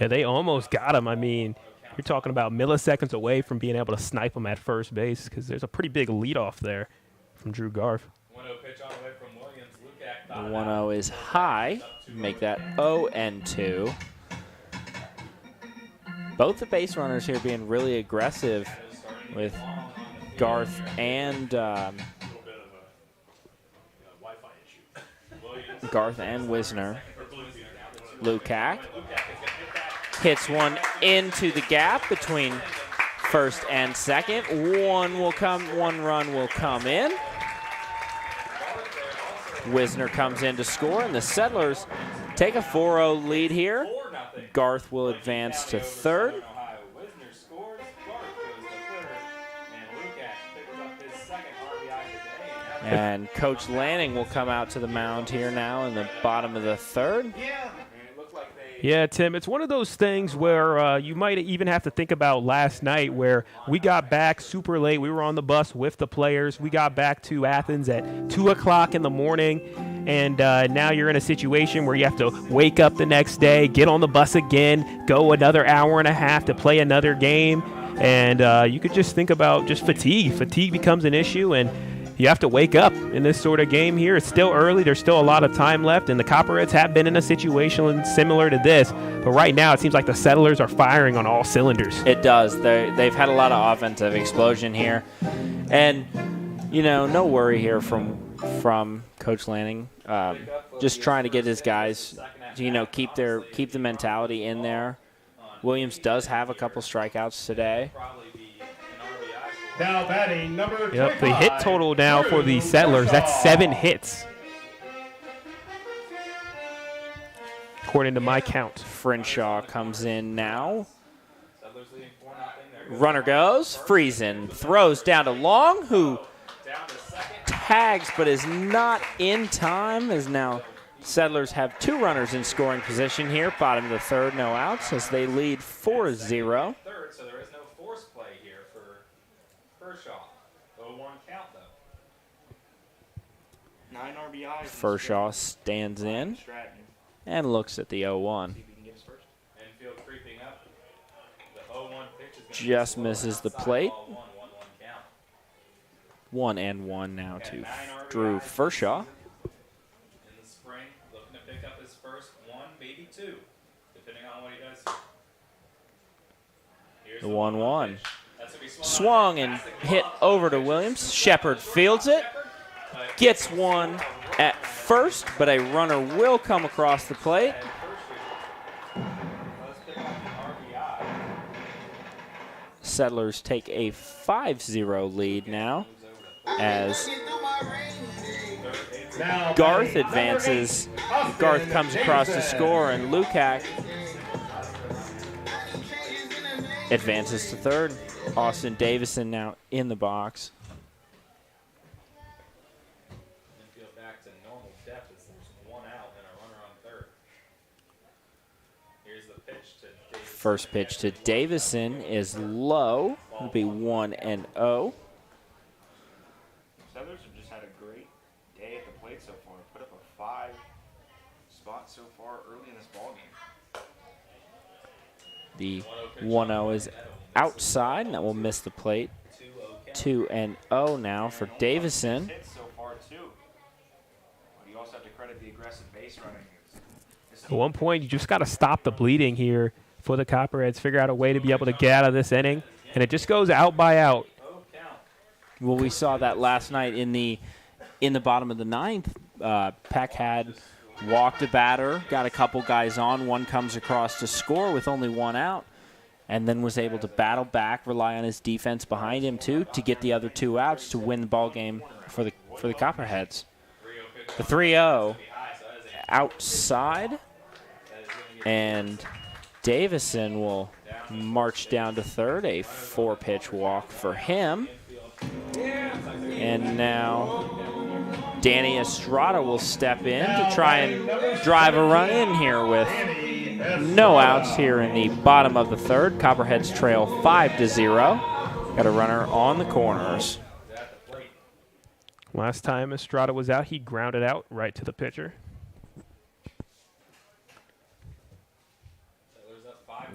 Yeah, they almost got him. I mean, you're talking about milliseconds away from being able to snipe him at first base because there's a pretty big leadoff there from Drew Garth. 1-0 pitch on the way from Williams. The 1-0 is high. Make that 0-2. Both the base runners here being really aggressive with Garth and Wisner. Lukac hits one into the gap between first and second. One run will come in. Wisner comes in to score, and the Settlers take a 4-0 lead here. Garth will advance to third. And Coach Lanning will come out to the mound here now in the bottom of the third. Yeah, Tim, it's one of those things where you might even have to think about last night where we got back super late. We were on the bus with the players. We got back to Athens at 2 o'clock in the morning, and now you're in a situation where you have to wake up the next day, get on the bus again, go another hour and a half to play another game, and you could just think about just fatigue. Fatigue becomes an issue, and you have to wake up in this sort of game here. It's still early. There's still a lot of time left, and the Copperheads have been in a situation similar to this. But right now, it seems like the Settlers are firing on all cylinders. It does. They've had a lot of offensive explosion here. And, you know, no worry here from Coach Lanning. Just trying to get his guys to, you know, keep the mentality in there. Williams does have a couple strikeouts today. Now batting number 25. Yep, the hit total now for the Settlers, that's 7 hits. According to my count. Frenshaw comes in now. Runner goes. Friesen throws down to Long, who tags but is not in time, as now Settlers have 2 runners in scoring position here. Bottom of the third, no outs, as they lead 4-0. So there is no force play here for Kershaw. 0-1 count, though. 9 RBIs. Furshaw stands in and looks at the 0-1. See if he can get his first. Infield creeping up. The 0-1 pitch is going to Just misses the plate. 1-1 count. 1-1 now to Drew Furshaw. In the spring, looking to pick up his first 1, maybe 2, depending on what he does. Here's The 1-1. pitch. That's gonna be Swung and hit over to Williams. Shepard fields it. Gets one at first, but a runner will come across the plate. Settlers take a 5-0 lead now as Garth advances. Garth comes across to score, and Lukac advances to third. Austin Davison now in the box. Infield back to normal depth as there's 1 out and a runner on third. Here's the pitch to Davison. First pitch to Davison is low. It'll be 1-0. Settlers have just had a great day at the plate so far. Put up a 5 spot so far early in this ballgame. The 1-0 is outside, and that will miss the plate. 2-0 now for Davison. Hits so far too. But you also have to credit the aggressive base running. At one point, you just got to stop the bleeding here for the Copperheads, figure out a way to be able to get out of this inning, and it just goes out by out. Well, we saw that last night in the bottom of the 9th. Peck had walked a batter, got a couple guys on. One comes across to score with only 1 out, and then was able to battle back, rely on his defense behind him too, to get the other 2 outs to win the ball game for the Copperheads. The 3-0 outside, and Davison will march down to third. A 4-pitch walk for him. And now Danny Estrada will step in to try and drive a run in here with no outs here in the bottom of the third. Copperheads trail 5-0. Got a runner on the corners. Last time Estrada was out, he grounded out right to the pitcher.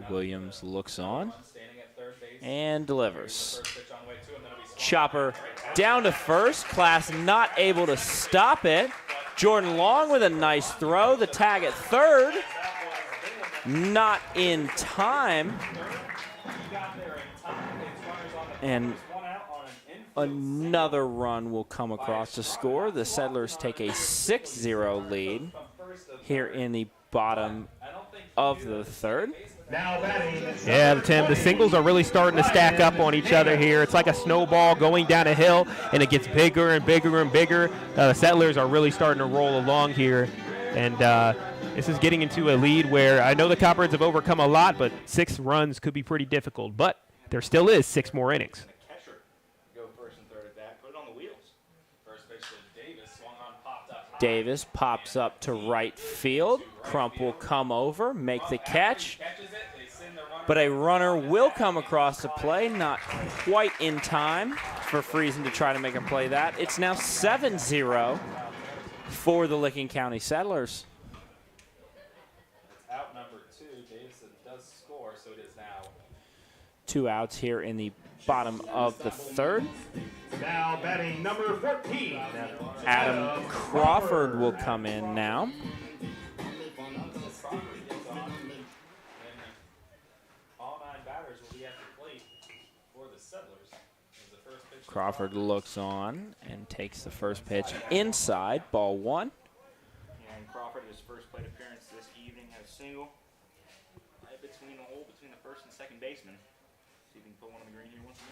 Williams looks on and delivers. Chopper down to first. Class not able to stop it. Jordan Long with a nice throw. The tag at third. Not in time. And another run will come across to score. The Settlers take a 6-0 lead here in the bottom of the third. Yeah, Tim, the singles are really starting to stack up on each other here. It's like a snowball going down a hill, and it gets bigger and bigger and bigger. The Settlers are really starting to roll along here, and this is getting into a lead where I know the Copperheads have overcome a lot, but 6 runs could be pretty difficult. But there still is 6 more innings. Davis pops up to right field. Crump will come over, make the catch. But a runner will come across the play, not quite in time for Friesen to try to make a play that. It's now 7-0 for the Licking County Settlers. Out number 2, Davison does score, so it is now 2 outs here in the bottom of the third. Now batting number 14. Adam Crawford will come in now. all 9 batters will be at the plate for the Settlers. The first pitch Crawford looks on and takes the first pitch inside, ball 1. Yeah, and Crawford, his first plate appearance this evening, had a single right between the hole between the first and second baseman. See if we can put one on the green here once more.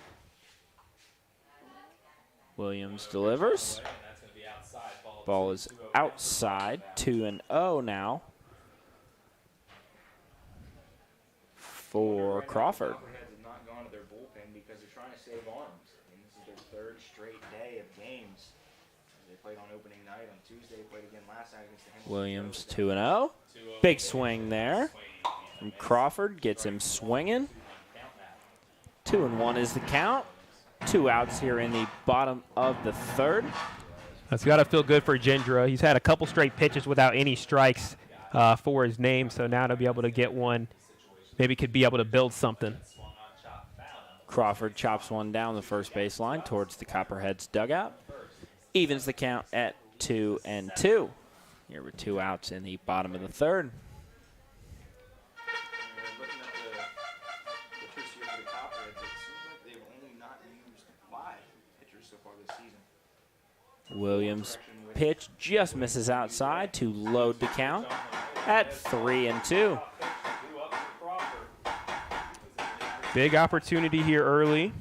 Williams delivers. Ball is outside, 2-0 now for Crawford. Copperheads have not gone to their bullpen because they're trying to save arms. I mean, this is their 3rd straight day of games. They played on opening night on Tuesday, played again last night against the Henry. Williams 2-0. Big swing there from Crawford, gets him swinging. 2-1 is the count. 2 outs here in the bottom of the third. It's got to feel good for Gendra. He's had a couple straight pitches without any strikes for his name, so now to be able to get one, maybe could be able to build something. Crawford chops one down the first baseline towards the Copperheads dugout. Evens the count at 2-2. Here with 2 outs in the bottom of the third. Looking at the pitchers here for the Copperheads, it seems like they've only not used 5 pitchers so far this season. Williams' pitch just misses outside to load the count at 3-2. Big opportunity here early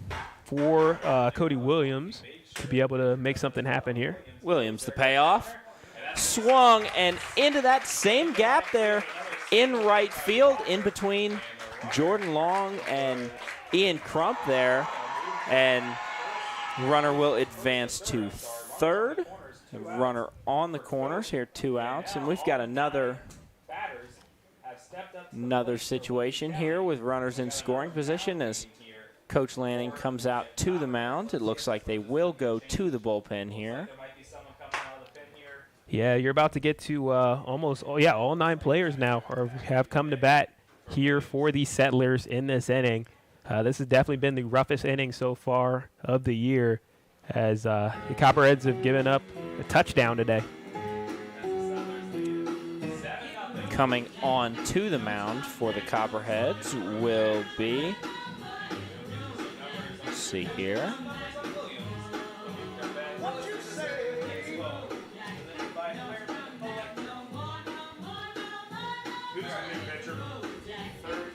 for Cody Williams to be able to make something happen here. Williams, the payoff. Swung and into that same gap there in right field, in between Jordan Long and Ian Crump there. And runner will advance to third. The runner on the corners here, 2 outs. And we've got another situation here with runners in scoring position as Coach Lanning comes out to the mound. It looks like they will go to the bullpen here. Yeah, you're about to get to almost, all 9 players now have come to bat here for the Settlers in this inning. This has definitely been the roughest inning so far of the year, as the Copperheads have given up a touchdown today. Coming on to the mound for the Copperheads will be, let's see here,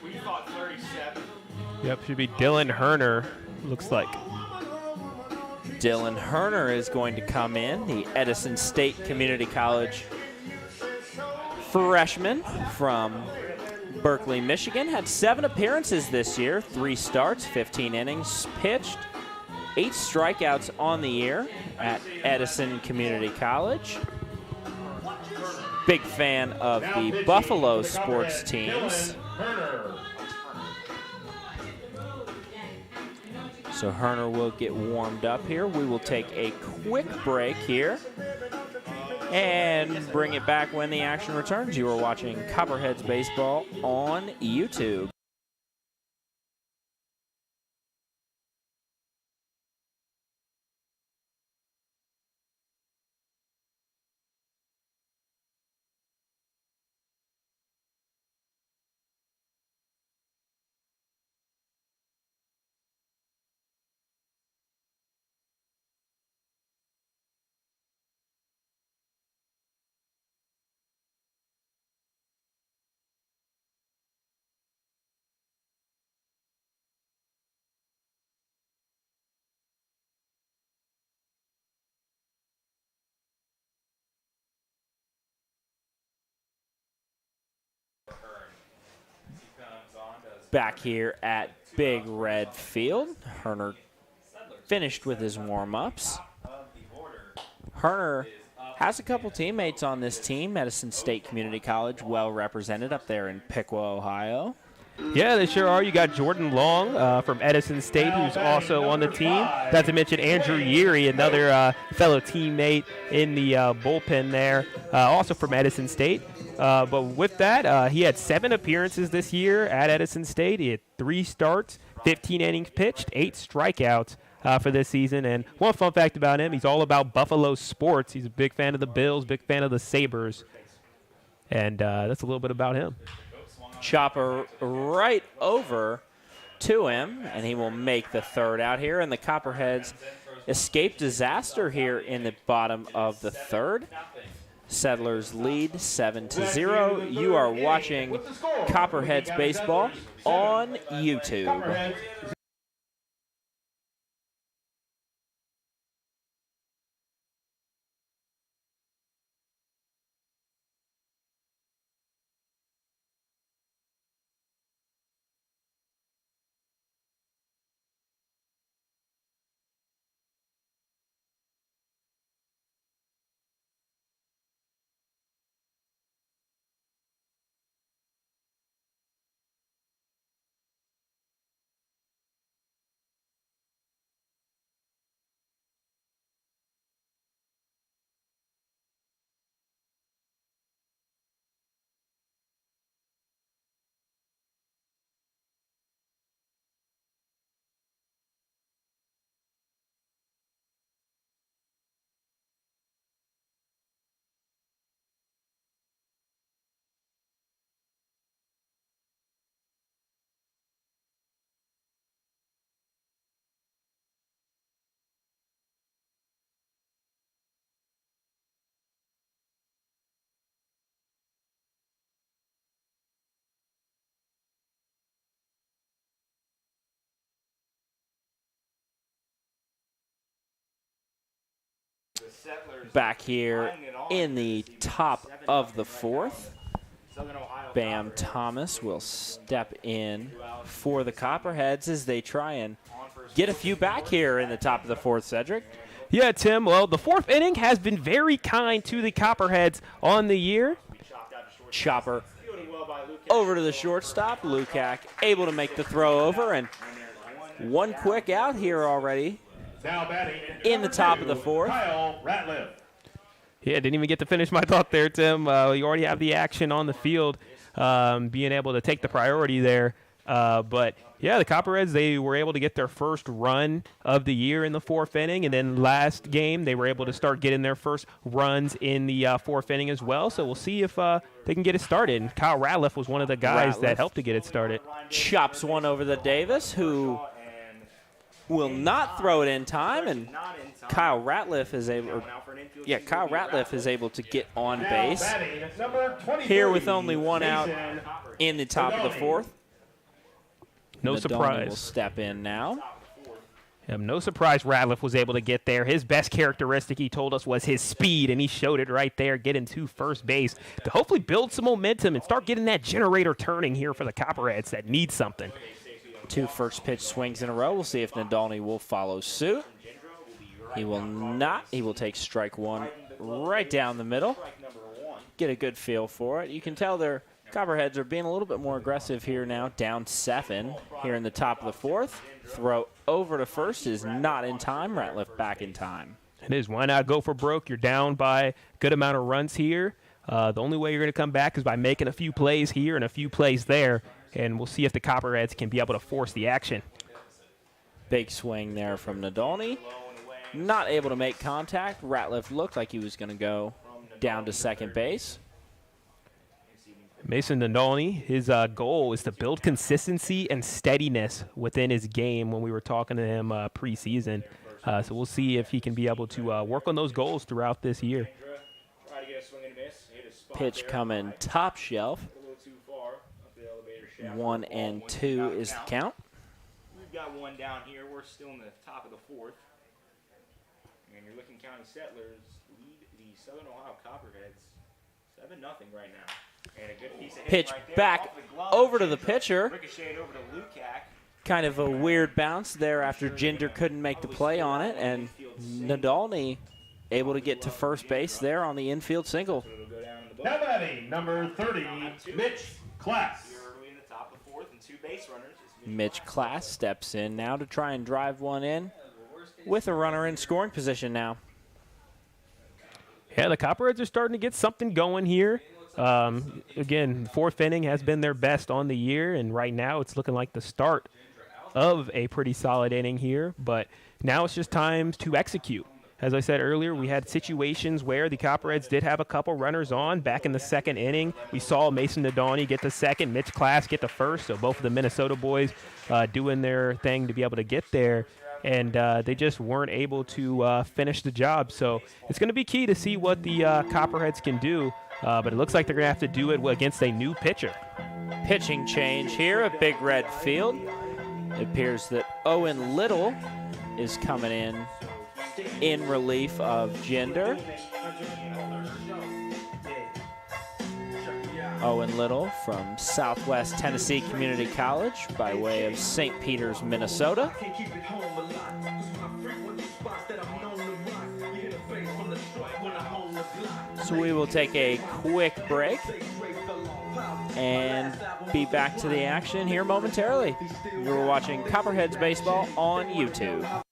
We thought 37. Yep, should be Dylan Herner, looks like. Dylan Herner is going to come in, the Edison State Community College freshman from Berkeley, Michigan. Had 7 appearances this year, 3 starts, 15 innings pitched, 8 strikeouts on the year at Edison Community College. Big fan of the Buffalo sports teams. So Herner will get warmed up here. We will take a quick break here and bring it back when the action returns. You are watching Copperheads Baseball on YouTube. Back here at Big Red Field, Herner finished with his warm-ups. Herner has a couple teammates on this team. Edison State Community College, well represented up there in Piqua, Ohio. Yeah, they sure are. You got Jordan Long from Edison State, who's also on the team. Not to mention Andrew Yeary, another fellow teammate in the bullpen there, also from Edison State. But with that, he had 7 appearances this year at Edison State. He had 3 starts, 15 innings pitched, 8 strikeouts for this season. And one fun fact about him, he's all about Buffalo sports. He's a big fan of the Bills, big fan of the Sabres. And that's a little bit about him. Chopper right over to him, and he will make the third out here. And the Copperheads escape disaster here in the bottom of the third. Settlers lead 7-0. You are watching Copperheads Baseball on YouTube. back here in the top of the fourth. Bam Thomas will step in for the Copperheads as they try and get a few back here in the top of the fourth, Sedric. Yeah, Tim. Well, the fourth inning has been very kind to the Copperheads on the year. Chopper over to the shortstop. Lukac able to make the throw over, and one quick out here already Now batting in the top of the fourth. Kyle Ratliff. Yeah, didn't even get to finish my thought there, Tim. You already have the action on the field, being able to take the priority there. But, yeah, the Copperheads, they were able to get their first run of the year in the fourth inning. And then last game, they were able to start getting their first runs in the fourth inning as well. So we'll see if they can get it started. And Kyle Ratliff was one of the guys that helped to get it started. Chops one over the Davis, who will not throw it in time. And Kyle Ratliff is able to get on base here with only one out in the top of the fourth. No Nadoni surprise. will step in now. No surprise Ratliff was able to get there. His best characteristic, he told us, was his speed, and he showed it right there, getting to first base to hopefully build some momentum and start getting that generator turning here for the Copperheads that need something. 2 first pitch swings in a row. We'll see if Nadoni will follow suit. He will not. He will take strike one right down the middle. Get a good feel for it. You can tell their Copperheads are being a little bit more aggressive here now, down 7 here in the top of the fourth. Throw over to first is not in time. Ratliff back in time. It is. Why not go for broke? You're down by a good amount of runs here. The only way you're going to come back is by making a few plays here and a few plays there, and we'll see if the Copperheads can be able to force the action. Big swing there from Nadoni. Not able to make contact. Ratliff looked like he was going to go down to second base. Mason Nadoni, his goal is to build consistency and steadiness within his game when we were talking to him preseason. So we'll see if he can be able to work on those goals throughout this year. Pitch coming top shelf. 1-2 is the count. We've got one down here. We're still in the top of the fourth. And your Licking County Settlers lead the Southern Ohio Copperheads 7-0 right now. And a good piece of Pitch right there back off the glove. over to the pitcher. Ricocheted over to Lukac. Kind of a weird bounce there after Ginger couldn't make the play on it, and Nadolny able to get to first base there on the infield single. Now batting number 30, Mitch Class. Here early in the top of the fourth and 2 base runners. Mitch Class steps in now to try and drive one in with a runner in scoring position now. Yeah, the Copperheads are starting to get something going here. Again, fourth inning has been their best on the year, and right now it's looking like the start of a pretty solid inning here. But now it's just time to execute. As I said earlier, we had situations where the Copperheads did have a couple runners on back in the second inning. We saw Mason Nadoni get the second, Mitch Class get the first, so both of the Minnesota boys doing their thing to be able to get there. And they just weren't able to finish the job. So it's going to be key to see what the Copperheads can do. But it looks like they're going to have to do it against a new pitcher. Pitching change here at Big Red Field. It appears that Owen Little is coming in relief of Ginger. Owen Little from Southwest Tennessee Community College by way of St. Peters, Minnesota. So we will take a quick break and be back to the action here momentarily. You're watching Copperheads Baseball on YouTube.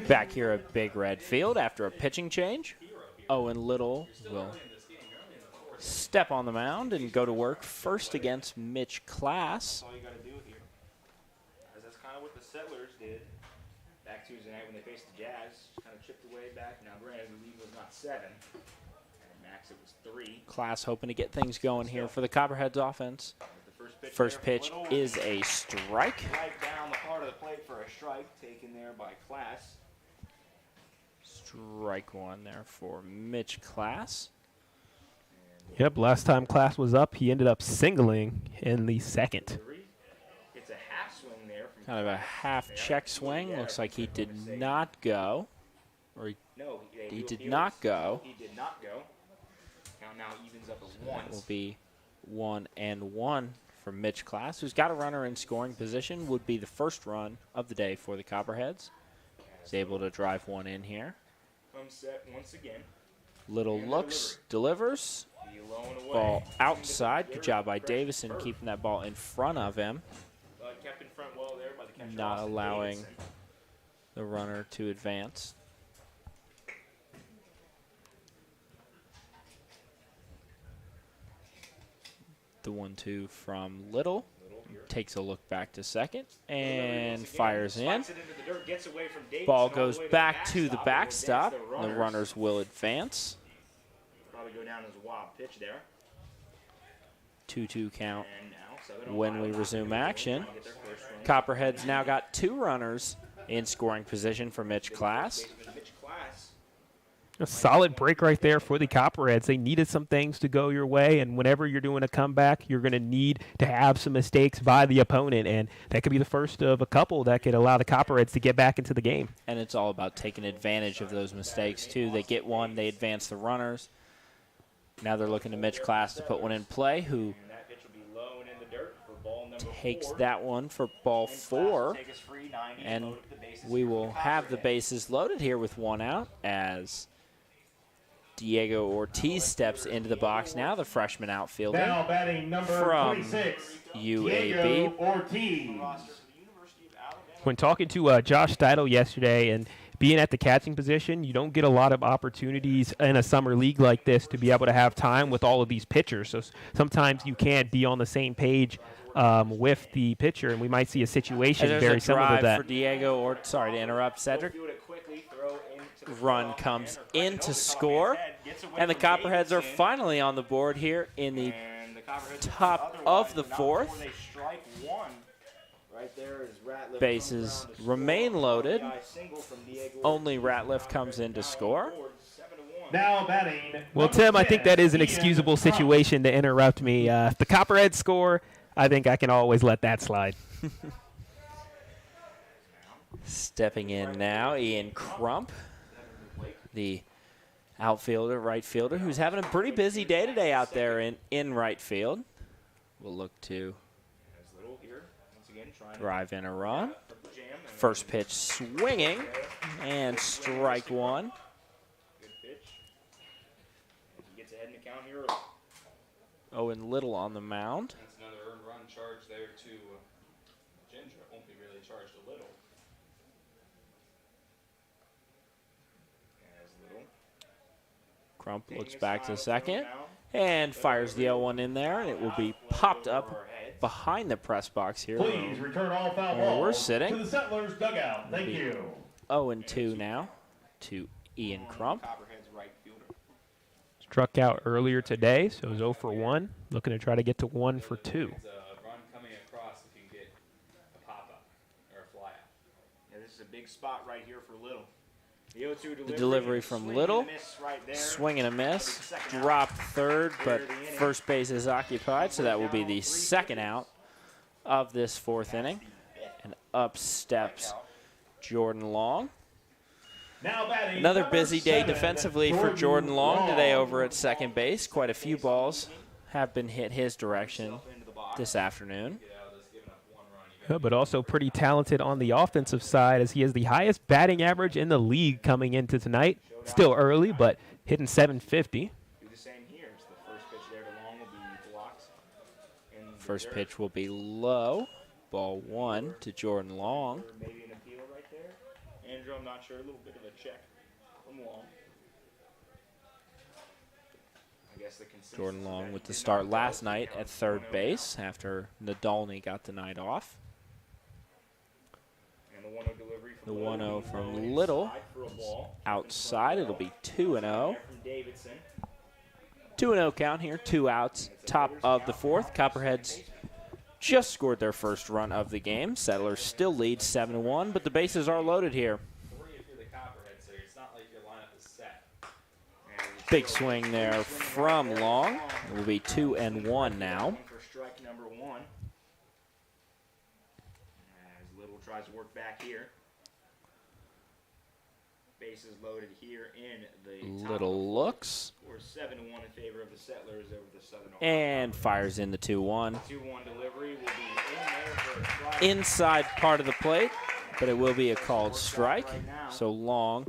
Back here at Big Red Field after a pitching change, Owen Little will step on the mound and go to work first against Mitch Class. That's all you got to do here. As that's kind of what the Settlers did back Tuesday night when they faced the Jazz. Kind of chipped away back. Now, granted, the lead was not 7. At max, it was 3. Class hoping to get things going here for the Copperheads offense. First pitch is a strike. Right down the part of the plate for a strike taken there by Class. Strike one there for Mitch Class. Yep, last time Class was up, he ended up singling in the second. It's a half swing there. From Kind of a half check swing. Looks like he did not go. Or he did not go. He did not go. Count now evens up at 1. That will be 1-1 for Mitch Class, who's got a runner in scoring position. Would be the first run of the day for the Copperheads. He's able to drive one in here. Home set once again. Little looks, delivers. Ball outside. Good job by Davison keeping that ball in front of him. Kept in front well there by the catcher. Not allowing the runner to advance. The 1-2 from Little. Takes a look back to second and fires in. Ball goes back to the backstop. The runners will advance. Probably go down as a wild pitch there. 2-2 count when we resume action. Copperheads now got 2 runners in scoring position for Mitch Class. A solid break right there for the Copperheads. They needed some things to go your way, and whenever you're doing a comeback, you're going to need to have some mistakes by the opponent, and that could be the first of a couple that could allow the Copperheads to get back into the game. And it's all about taking advantage of those mistakes, too. They get one, they advance the runners. Now they're looking to Mitch Class to put one in play, who takes that one for ball 4. And we will have the bases loaded here with 1 out as Diego Ortiz steps into the box now, the freshman outfielder Now batting number from 26, UAB. Diego Ortiz. When talking to Josh Steidel yesterday and being at the catching position, you don't get a lot of opportunities in a summer league like this to be able to have time with all of these pitchers. So sometimes you can't be on the same page with the pitcher, and we might see a situation very similar to that. For Diego, or sorry to interrupt, Cedric. Run comes in to score, and the Copperheads are finally on the board here in the top of the 4th. Bases remain loaded. Only Ratliff comes in to score. Now batting. Well, Tim, I think that is an excusable situation to interrupt me. If the Copperheads score, I think I can always let that slide. Stepping in now, Ian Crump, the outfielder, right fielder, who's having a pretty busy day today out there in right field. We'll look to drive in a run. First pitch swinging, and strike 1. Owen Little on the mound. That's another earned run charge there to Ginger. It won't be really charged a little. Crump looks back to second and fires the 0-1 in there, and it will be popped up behind the press box here. Please return all foul where we're balls sitting. to the Settlers dugout. Thank you. 0-2 now to Ian Crump. Struck out earlier today, so it was 0 for 1. Looking to try to get to 1 for 2. It's a run coming across if you can get a pop-up or a fly-out. Yeah, this is a big spot right here for Little. The delivery from Little, swing and a miss, drop third, but first base is occupied, so that will be the second out of this 4th inning. And up steps Jordan Long. Another busy day defensively for Jordan Long today over at second base. Quite a few balls have been hit his direction this afternoon. But also pretty talented on the offensive side, as he has the highest batting average in the league coming into tonight. Still early, but hitting .750. First pitch will be low. Ball 1 to Jordan Long. Andrew, I'm not sure. A little bit of a check from Long. I guess the consensus Jordan is that Long he with the did start not go. last night He at counts third 1-0 base after Nadolny got the night off. And the 1-0 delivery from The Little. 1-0 He's from low Little. inside for a ball. Outside, it'll be 2-0. There from Davidson. 2-0 count here, 2 outs, top of the fourth. Copperheads just scored their first run of the game. Settlers still lead 7-1, but the bases are loaded here. 3 if you're the Copperheads, so it's not like your lineup is set. Big swing there from Long. It will be 2-1 now. For strike number 1. As Little tries to work back here. Bases loaded here in the top Little looks Score 7-1 in favor of the Settlers over the Southern Ohio. and fires in the 2-1. 2-1 delivery will be in there for a strike. Inside part of the plate, but it will be a called strike. So Long,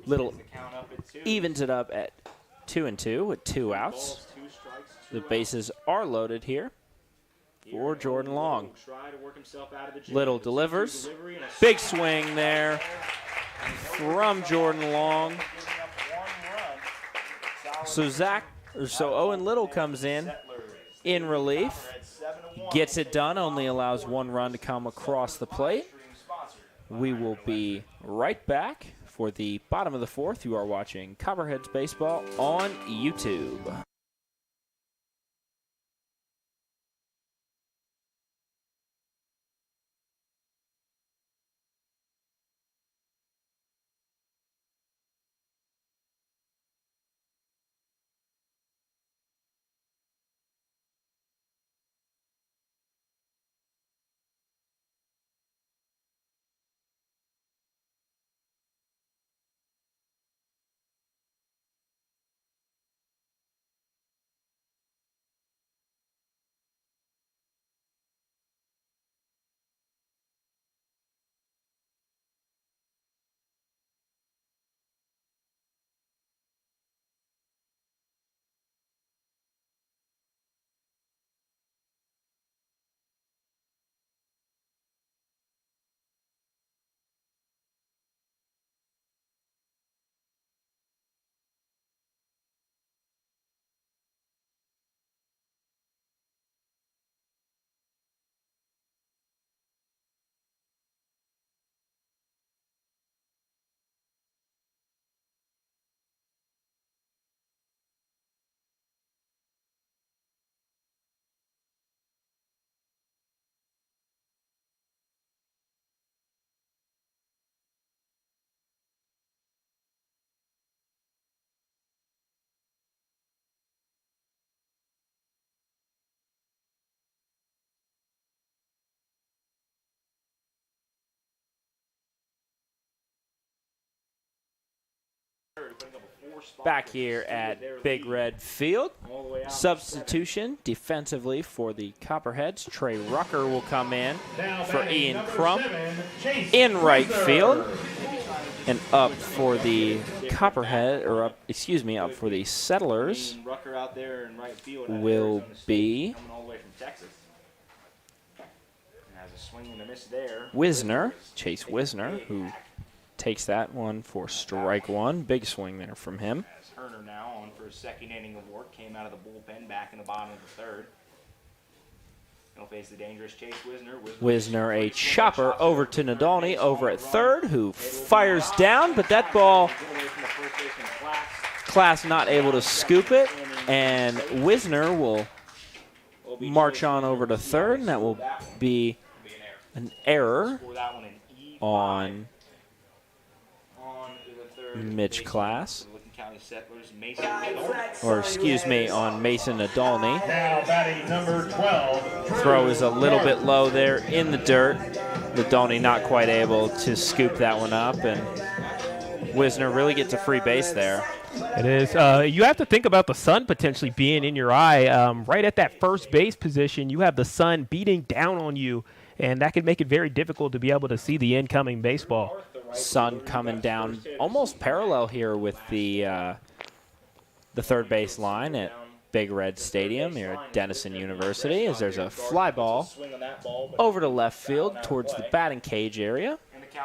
Little The count up at 2. evens it up at 2-2 with 2 outs. Balls, 2 strikes, 2 The outs. bases are loaded here for Jordan Long. Little try to work himself out of the jam. Little The 2-2 delivers. delivery and a Big strike swing there from Jordan Long. giving up 1 run. So Owen Little comes in relief, gets it done, only allows 1 run to come across the plate. We will be right back for the bottom of the fourth. You are watching Copperheads Baseball on YouTube. Back here at Big Red Field. Substitution defensively for the Copperheads. Trey Rucker will come in Now for batting Ian number Crump 7, Chase in right Windsor. field. And up for the Copperhead, or up for the Settlers Rucker out there in right field out of will Arizona State, be coming all the way from Texas. And has a swing and a miss there. Wisner, Chase Wisner, who takes that one for strike 1. Big swing there from him. As Herner now on for his second inning of work, came out of the bullpen back in the bottom of the third. He'll face the dangerous Chase Wisner. Wisner a chopper over to Nadolny over at third, who fires down, but that ball, Class not able to scoop it, and Wisner will march on over to third, and that will be an error on Mitch Class, or excuse me, on Mason Nadolny. Now batting number 12. Throw is a little bit low there in the dirt. Nadolny not quite able to scoop that one up, and Wisner really gets a free base there. It is. You have to think about the sun potentially being in your eye. Right at that first base position, you have the sun beating down on you, and that could make it very difficult to be able to see the incoming baseball. Sun coming down almost parallel here with the third base line at Big Red Stadium here at Denison University, as there's a fly ball over to left field towards the batting cage area.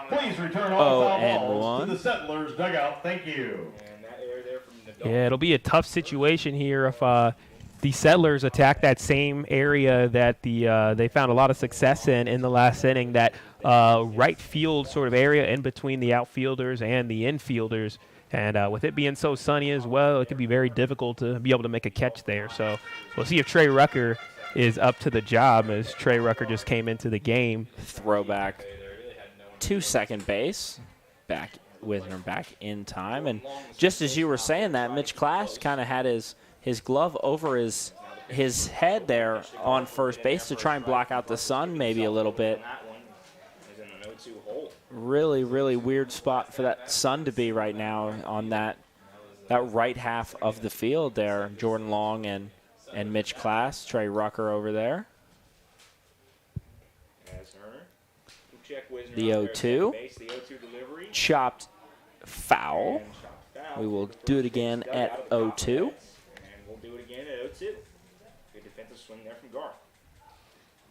Please return all foul and balls to one. the Settlers dugout. Thank you. And that error there from the Yeah, it'll be a tough situation here if the Settlers attack that same area that they found a lot of success in the last inning, that right field sort of area in between the outfielders and the infielders. And with it being so sunny as well, it could be very difficult to be able to make a catch there. So we'll see if Trey Rucker is up to the job, as Trey Rucker just came into the game. Throwback to second base. Wisner back in time. And just as you were saying that, Mitch Class kind of had his glove over his head there on first base to try and block out the sun maybe a little bit. Really, really weird spot for that sun to be right now on that right half of the field there. Jordan Long and Mitch Class, Trey Rucker over there. The 0-2. Chopped foul. We will do it again at 0-2. And we'll do it again at 0-2. Good defensive swing there from Garth.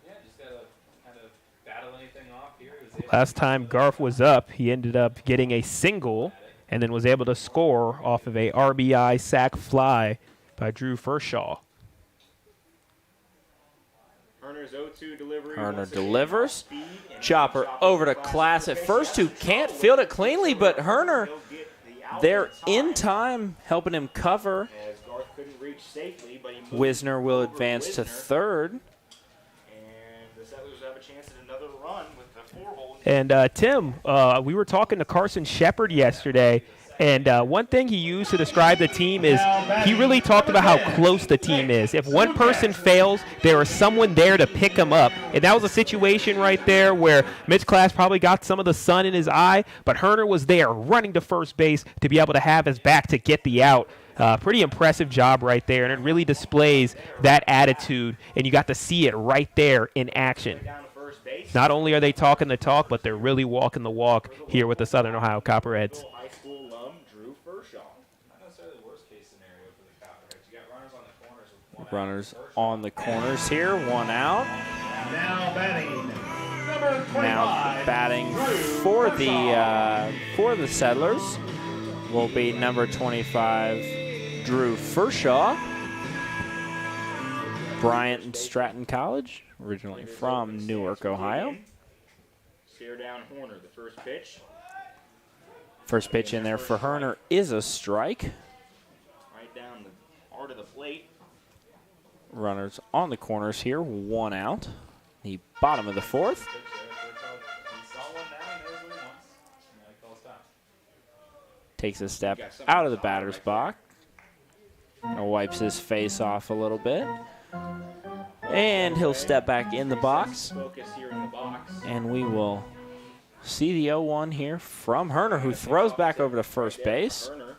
Yeah, just got to kind of battle anything off here. Last time Garth was up, he ended up getting a single and then was able to score off of a RBI sac fly by Drew Furshaw. Herner's 0-2 delivery. Herner delivers. Chopper over to Class at first, who can't field it cleanly, but Herner there in time, helping him cover. As Garth couldn't reach safely, but he moved Wisner will over advance to Wisner, third. and the Settlers have a chance at another run with the 4-hole. And Tim, we were talking to Carson Shepard yesterday, and one thing he used to describe the team is he really talked about how close the team is. If one person fails, there is someone there to pick him up. And that was a situation right there where Mitch Class probably got some of the sun in his eye, but Herner was there running to first base to be able to have his back to get the out. Pretty impressive job right there, and it really displays that attitude, and you got to see it right there in action. Not only are they talking the talk, but they're really walking the walk here with the Southern Ohio Copperheads. High school alum Drew Furshaw. Not necessarily the worst case scenario for the Copperheads. You got runners on the corners with one Runners on the corners here, one out. Now batting, number 25. Now batting for the Settlers will be number 25, Drew Furshaw. Bryant and Stratton College, originally from Newark, Ohio. Stare down Horner, the first pitch. First pitch in there for Herner is a strike. Right down the heart of the plate. Runners on the corners here, one out. The bottom of the fourth. He saw one now, he knows what he wants. Now he calls stop. Takes a step out of the batter's box. Wipes his face off a little bit. And he'll step back in the box. Focus here in the box. And we will see the 0-1 here from Herner, who throws back over to first base. Herner.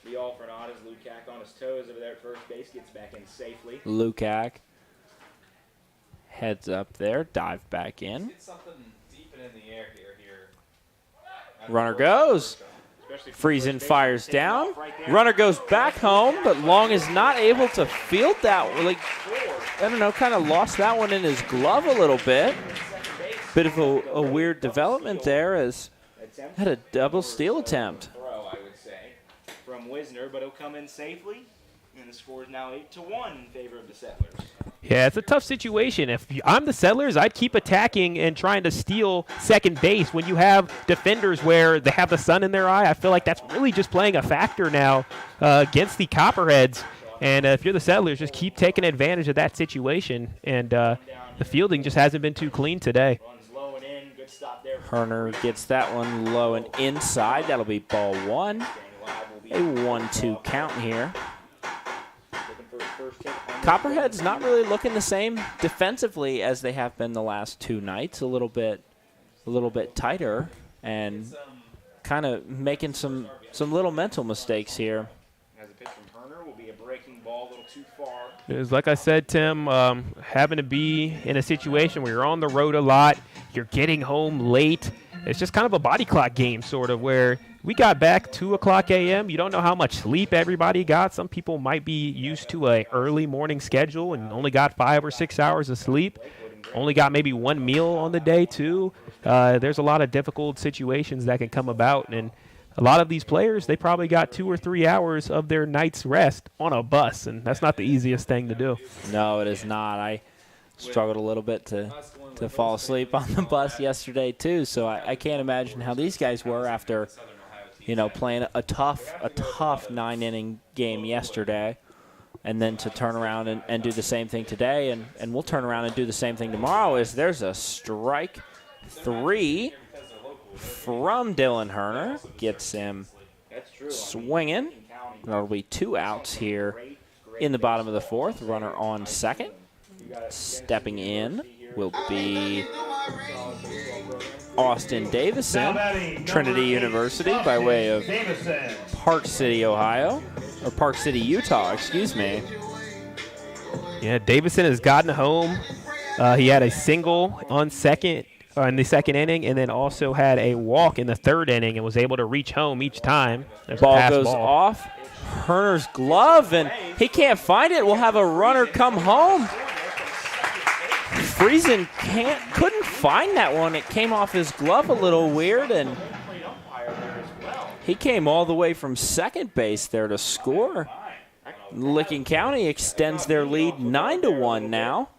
The all for naught as Lukac on his toes over there at first base, gets back in safely. Lukac heads up there, dive back in. Get something deep and in the air here. Runner goes. Friesen fires down. Runner goes back home, but Long is not able to field that. Like, I don't know, kind of lost that one in his glove a little bit. Bit of a weird development there, as had a double steal attempt. Throw, I would say, from Wisner, but he'll come in safely. And the score is now 8-1 in favor of the Settlers. Yeah, it's a tough situation. If I'm the Settlers, I'd keep attacking and trying to steal second base. When you have defenders where they have the sun in their eye, I feel like that's really just playing a factor now against the Copperheads. And if you're the Settlers, just keep taking advantage of that situation. And the fielding just hasn't been too clean today. Runs low and in, good stop there. Herner gets that one low and inside. That'll be ball one. A 1-2 count here. Copperhead's not really looking the same defensively as they have been the last two nights. A little bit tighter and kind of making some little mental mistakes here. As a pitch from Herner will be a breaking ball, a little too far. It's like I said, Tim, having to be in a situation where you're on the road a lot, you're getting home late. It's just kind of a body clock game, sort of, where we got back 2 o'clock a.m. You don't know how much sleep everybody got. Some people might be used to a early morning schedule and only got 5 or 6 hours of sleep. only got maybe one meal on the day too. There's a lot of difficult situations that can come about, and a lot of these players, they probably got 2 or 3 hours of their night's rest on a bus, and that's not the easiest thing to do. No, it is not. I struggled a little bit to fall asleep on the bus yesterday too, so I can't imagine how these guys were after, playing a tough 9-inning game yesterday, and then to turn around and do the same thing today, and we'll turn around and do the same thing tomorrow. There's a strike 3 from Dylan Herner, gets him swinging. There'll be 2 outs here in the bottom of the 4th. Runner on second. Stepping in will be Austin Davison, Trinity University, by way of Park City, Ohio, or Park City, Utah, excuse me. Yeah, Davison has gotten home. He had a single on second in the second inning, and then also had a walk in the 3rd inning and was able to reach home each time. Ball goes off Herner's glove, and he can't find it. We'll have a runner come home. Friesen couldn't find that one. It came off his glove a little weird, and he came all the way from second base there to score. Licking County extends their lead 9-1 now.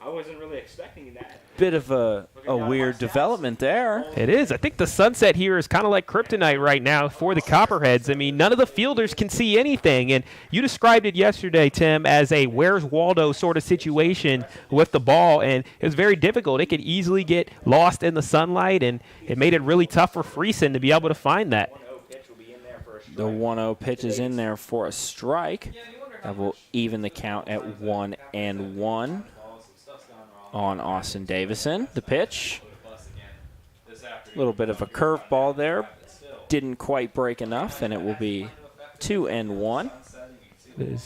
I wasn't really expecting that. Bit of a weird development there. It is. I think the sunset here is kind of like kryptonite right now for the Copperheads. I mean, none of the fielders can see anything. And you described it yesterday, Tim, as a Where's Waldo sort of situation with the ball. And it was very difficult. It could easily get lost in the sunlight, and it made it really tough for Friesen to be able to find that. The 1-0 pitch is in there for a strike. That will even the count at 1-1 on Austin Davison. The pitch, a little bit of a curveball there. Didn't quite break enough, and it will be 2-1.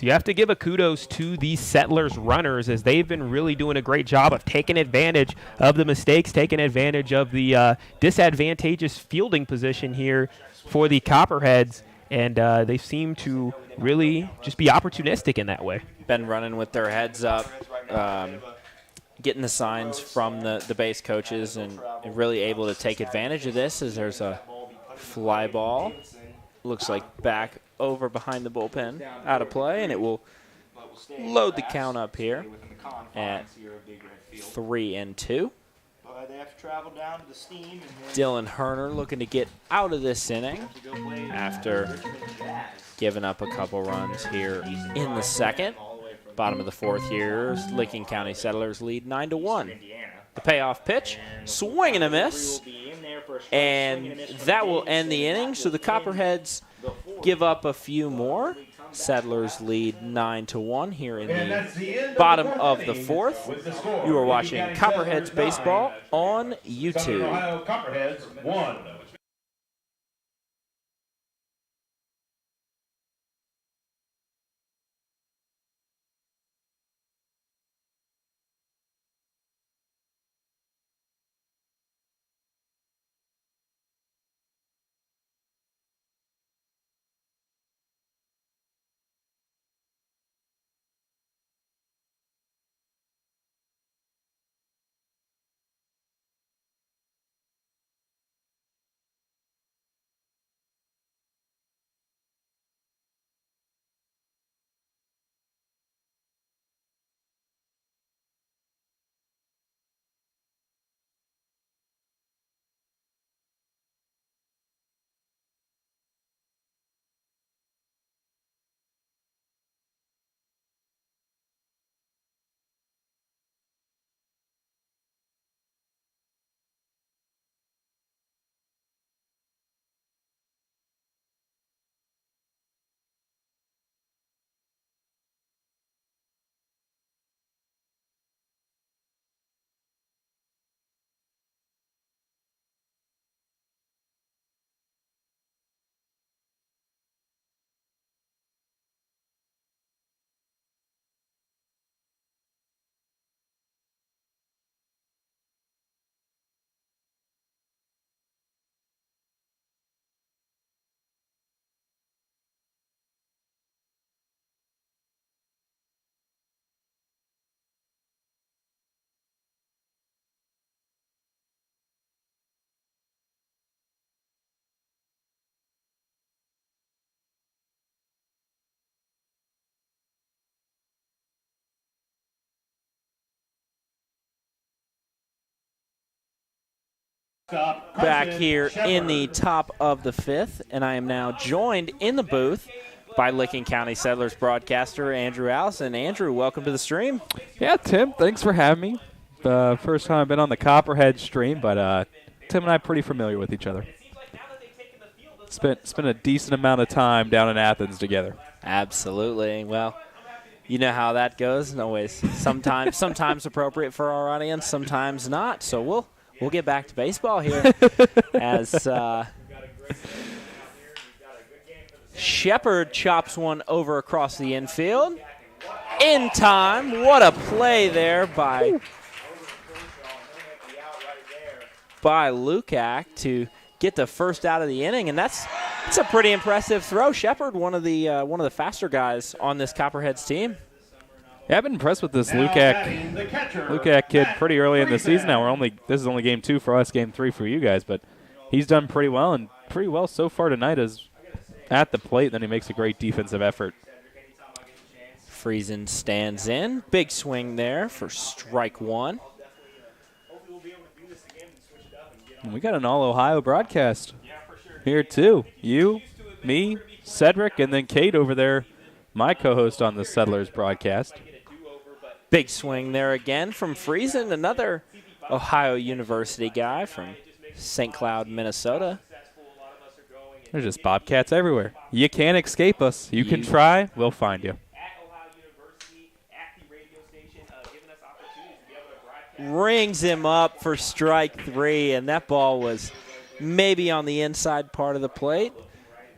You have to give a kudos to these Settlers runners, as they've been really doing a great job of taking advantage of the mistakes, taking advantage of the disadvantageous fielding position here for the Copperheads, and they seem to really just be opportunistic in that way. Been running with their heads up, getting the signs from the base coaches, and really able to take advantage of this as there's a fly ball. Looks like back over behind the bullpen, out of play, and it will load the count up here at 3-2. They have to travel down to the steam. Dylan Herner looking to get out of this inning after giving up a couple runs here in the second. Bottom of the 4th here, Licking County Settlers lead 9-1. The payoff pitch, swing and a miss, and that will end the inning. So the Copperheads give up a few more. Settlers lead 9-1 here in the bottom of the 4th. You are watching Copperheads baseball on YouTube. Ohio Copperheads 1. back here in the top of the 5th, and I am now joined in the booth by Licking County Settlers broadcaster Andrew Allison. Andrew, welcome to the stream. Yeah, Tim, thanks for having me. First time I've been on the Copperheads stream, but Tim and I are pretty familiar with each other. Spent a decent amount of time down in Athens together. Absolutely. Well, you know how that goes. Always sometimes appropriate for our audience, sometimes not. So we'll get back to baseball here as Shepard chops one over across the infield. In time. What a play there by Lukac to get the first out of the inning, and that's a pretty impressive throw. Shepard, one of the faster guys on this Copperheads team. Yeah, I've been impressed with this Lukac kid pretty early in the season. Now this is only game 2 for us, game 3 for you guys, but he's done pretty well, and pretty well so far tonight is at the plate. Then he makes a great defensive effort. Friesen stands in. Big swing there for strike 1. And we got an all-Ohio broadcast here, too. You, me, Sedric, and then Kate over there, my co-host on the Settlers broadcast. Big swing there again from Friesen, another Ohio University guy from St. Cloud, Minnesota. There's just Bobcats everywhere. You can't escape us. You can try, we'll find you. Rings him up for strike 3, and that ball was maybe on the inside part of the plate.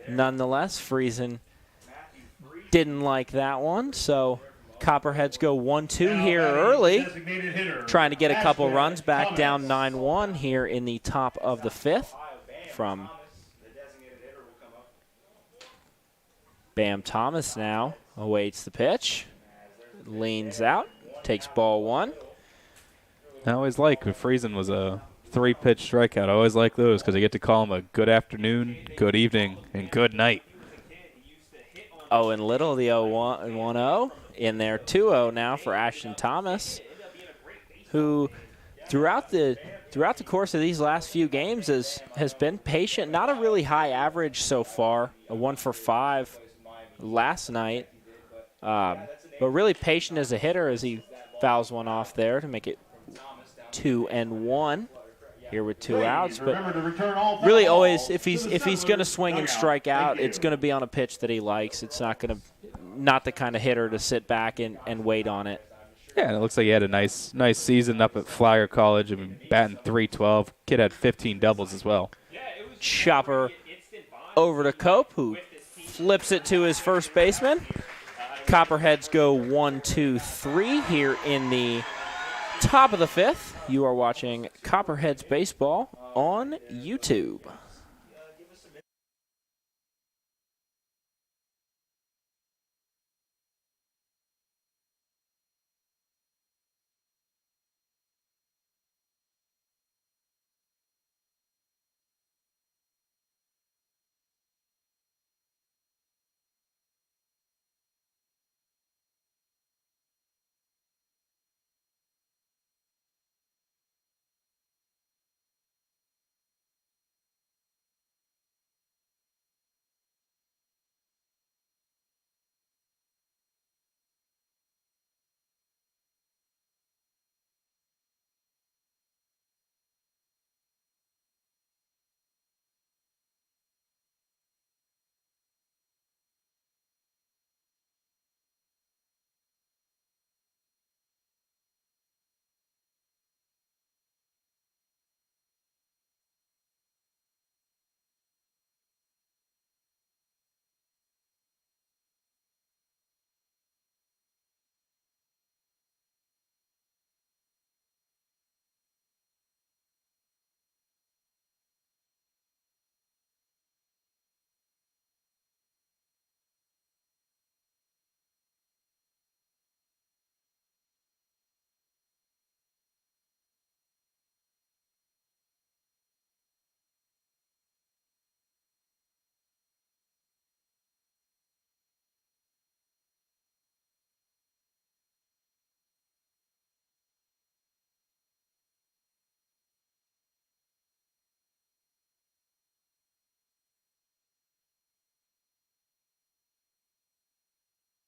Nonetheless, Friesen didn't like that one, so Copperheads go 1-2 here early, trying to get a couple runs back, down 9-1 here in the top of the 5th from Bam Thomas. Now awaits the pitch, leans out, takes ball 1. I always like if Friesen was a 3-pitch strikeout. I always like those because I get to call him a good afternoon, good evening, and good night. Owen Little, the 0-1-0 in there, 2-0 now for Ashton Thomas, who throughout the course of these last few games has been patient. Not a really high average so far, a 1 for 5 last night, but really patient as a hitter as he fouls one off there to make it 2-1 here with 2 outs. But really always, if he's going to swing and strike out, it's going to be on a pitch that he likes. It's not the kind of hitter to sit back and wait on it. Yeah, and it looks like he had a nice season up at Flyer College. I mean, batting .312. Kid had 15 doubles as well. Chopper over to Cope, who flips it to his first baseman. Copperheads go 1-2-3 here in the top of the 5th. You are watching Copperheads Baseball on YouTube.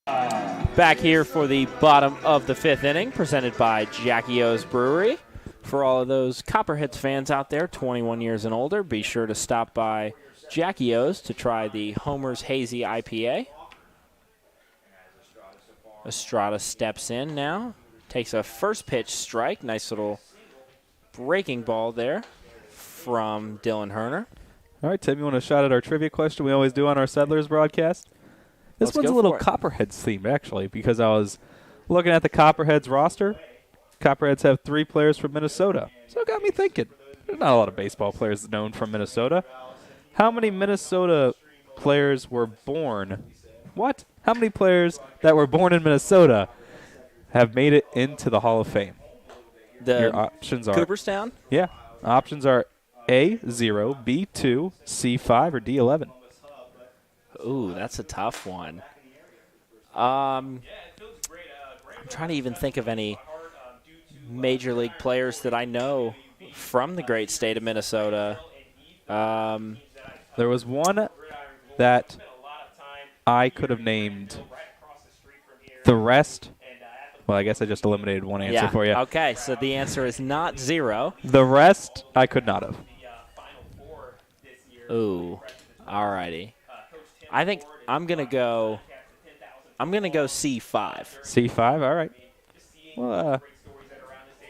Back here for the bottom of the 5th inning, presented by Jackie O's Brewery. For all of those Copperheads fans out there, 21 years and older, be sure to stop by Jackie O's to try the Homer's Hazy IPA. Estrada steps in now, takes a first pitch strike. Nice little breaking ball there from Dylan Herner. All right, Tim, you want a shot at our trivia question we always do on our Settlers broadcast? This Let's one's a go little for it. Copperheads themed, actually, because I was looking at the Copperheads roster. Copperheads have 3 players from Minnesota. So it got me thinking. There's not a lot of baseball players known from Minnesota. How many Minnesota players were born? What? How many players that were born in Minnesota have made it into the Hall of Fame? Your options are Cooperstown? Yeah. Options are A0, B2, C5, or D11. Ooh, that's a tough one. I'm trying to even think of any major league players that I know from the great state of Minnesota. There was one that I could have named. The rest, well, I guess I just eliminated one answer for you. Okay, so the answer is not 0. The rest, I could not have. Ooh, alrighty. I think I'm gonna go C5. C5, all right. Well,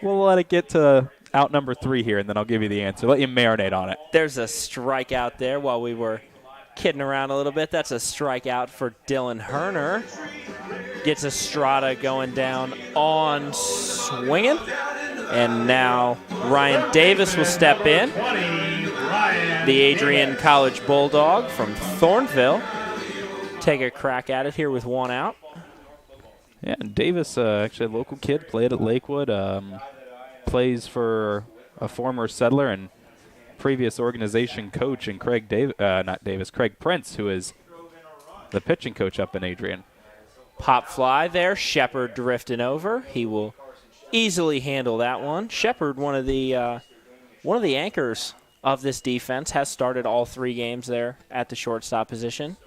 we'll let it get to out number 3 here, and then I'll give you the answer. Let you marinate on it. There's a strikeout there while we were kidding around a little bit. That's a strikeout for Dylan Herner. Gets Estrada going down on swinging. And now Ryan Davis will step in. The Adrian College Bulldog from Thornville. Take a crack at it here with 1 out. Yeah, and Davis, actually a local kid, played at Lakewood, plays for a former Settler and previous organization coach, and Craig Prince, who is the pitching coach up in Adrian. Pop fly there. Shepard drifting over. He will easily handle that one. Shepard, one of the anchors of this defense, has started all 3 games there at the shortstop position.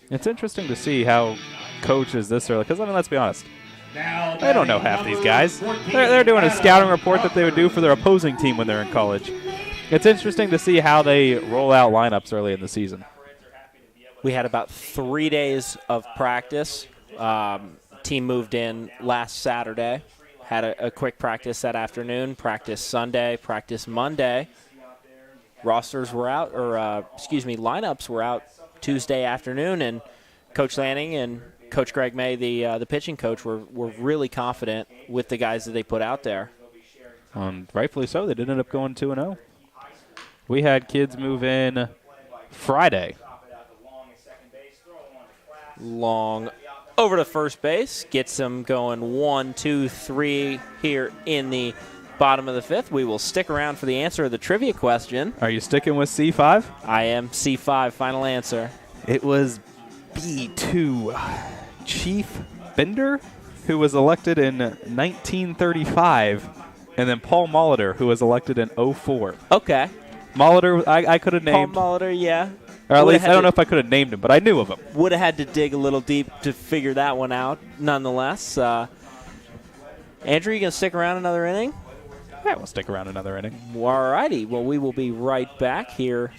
It's interesting to see how coaches this early, because, I mean, let's be honest, they don't know half these guys. They're doing a scouting report that they would do for their opposing team when they're in college. It's interesting to see how they roll out lineups early in the season. We had about 3 days of practice. Team moved in last Saturday. Had a quick practice that afternoon. Practice Sunday. Practice Monday. Rosters were out, or lineups were out Tuesday afternoon, and Coach Lanning and Coach Greg May, the pitching coach, were really confident with the guys that they put out there. Rightfully so. They did end up going 2-0. We had kids move in Friday. Long over to first base. Gets them going 1, 2, 3 here in the bottom of the 5th. We will stick around for the answer of the trivia question. Are you sticking with C5? I am. C5, final answer. It was B2. Chief Bender, who was elected in 1935, and then Paul Molitor, who was elected in 04. Okay. Molitor, I could have named. Paul Molitor, yeah. Or at least, I don't know if I could have named him, but I knew of him. Would have had to dig a little deep to figure that one out, nonetheless. Andrew, you going to stick around another inning? Yeah, we'll stick around another inning. All righty. Well, we will be right back here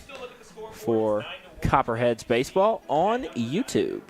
for Copperheads Baseball on YouTube.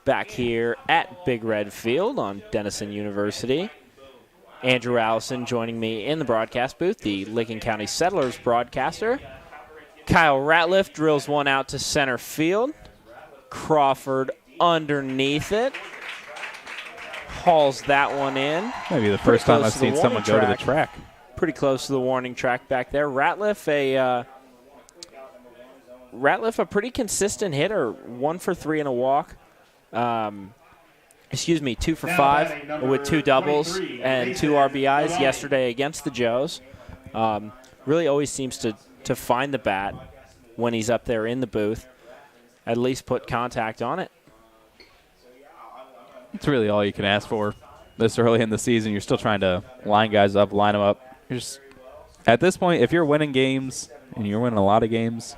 back here at Big Red Field on Denison University. Andrew Allison joining me in the broadcast booth, the Licking County Settlers broadcaster. Kyle Ratliff drills one out to center field. Crawford underneath it. Hauls that one in. Maybe the first time I've seen someone go to the track. Pretty close to the warning track back there. Ratliff, a pretty consistent hitter. 1 for 3 and a walk. 2 for 5 with 2 doubles and 2 RBIs yesterday against the Joes. Really always seems to find the bat when he's up there in the booth. At least put contact on it. It's really all you can ask for this early in the season. You're still trying to line guys up, line them up. At this point, if you're winning games and you're winning a lot of games,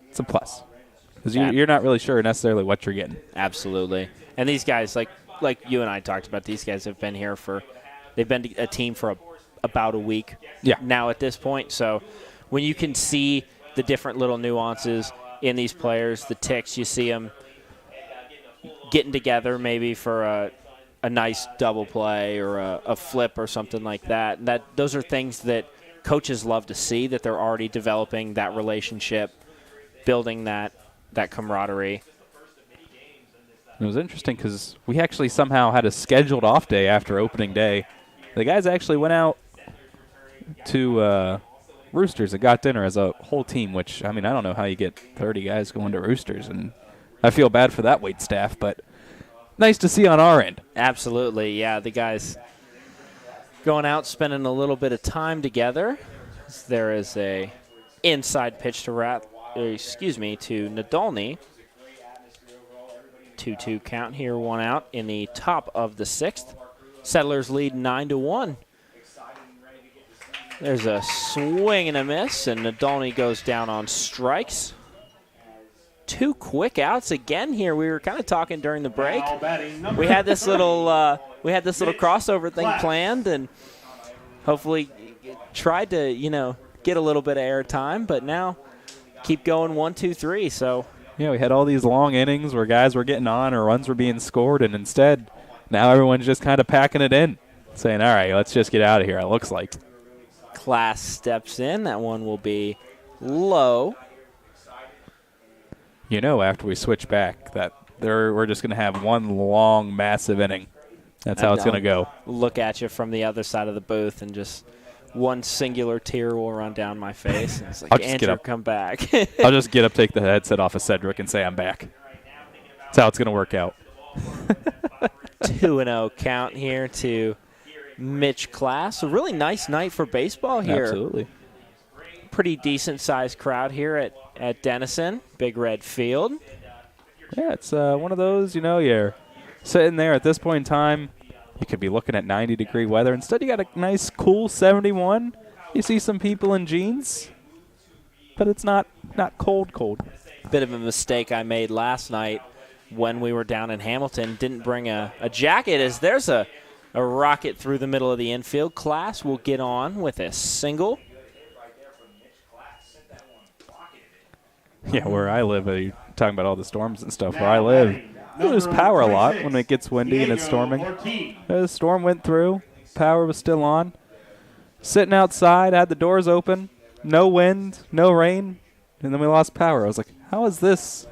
it's a plus. Because you're not really sure necessarily what you're getting. Absolutely. And these guys, like you and I talked about, these guys have been here they've been a team for about a week now at this point. So when you can see the different little nuances in these players, the ticks, you see them getting together maybe for a nice double play or a flip or something like that. Those are things that coaches love to see, that they're already developing that relationship, building that camaraderie. It was interesting because we actually somehow had a scheduled off day after opening day. The guys actually went out to Roosters and got dinner as a whole team, which, I mean, I don't know how you get 30 guys going to Roosters, and I feel bad for that wait staff, but nice to see on our end. Absolutely, yeah. The guys going out, spending a little bit of time together. There is a inside pitch to Nadolny. 2-2 count here, 1 out in the top of the 6th. Settlers lead 9-1. There's a swing and a miss, and Nadolny goes down on strikes. 2 quick outs again here. We were kind of talking during the break. We had this little crossover thing planned, and hopefully tried to get a little bit of airtime, but now keep going 1, 2, 3. So yeah, we had all these long innings where guys were getting on or runs were being scored, and instead now everyone's just kind of packing it in, saying, all right, let's just get out of here, it looks like. Class steps in. That one will be low. After we switch back, that we're just going to have one long, massive inning. That's how it's going to go. Look at you from the other side of the booth, and just one singular tear will run down my face. And it's like, Andrew, come back. I'll just get up, take the headset off of Sedric, and say I'm back. That's how it's going to work out. 2-0 count here to Mitch Class. A really nice night for baseball here. Absolutely. Pretty decent-sized crowd here at Denison, Big Red Field. Yeah, it's one of those, you're sitting there at this point in time. You could be looking at 90-degree weather. Instead, you got a nice, cool 71. You see some people in jeans, but it's not cold. Bit of a mistake I made last night when we were down in Hamilton. Didn't bring a jacket, as there's a rocket through the middle of the infield. Class will get on with a single. Yeah, where I live, you're talking about all the storms and stuff. Where I live, we lose power a lot when it gets windy and it's storming. The storm went through. Power was still on. Sitting outside, had the doors open. No wind, no rain, and then we lost power. I was like, how is this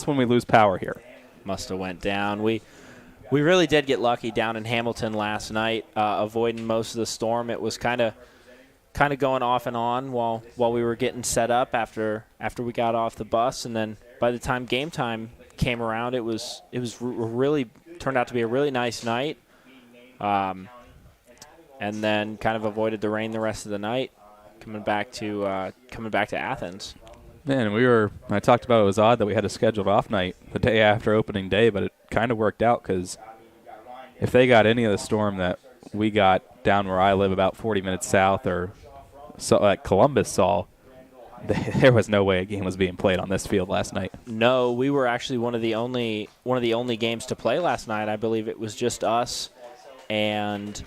when we lose power here? Must have went down. We really did get lucky down in Hamilton last night, avoiding most of the storm. It was kind of going off and on while we were getting set up after we got off the bus, and then by the time game time came around, it was really turned out to be a really nice night, and then kind of avoided the rain the rest of the night, coming back to Athens. Man, I talked about it was odd that we had a scheduled off night the day after opening day, but it kind of worked out because if they got any of the storm that we got down where I live about 40 minutes south or so, like Columbus saw, there was no way a game was being played on this field last night. No, we were actually one of the only games to play last night. I believe it was just us and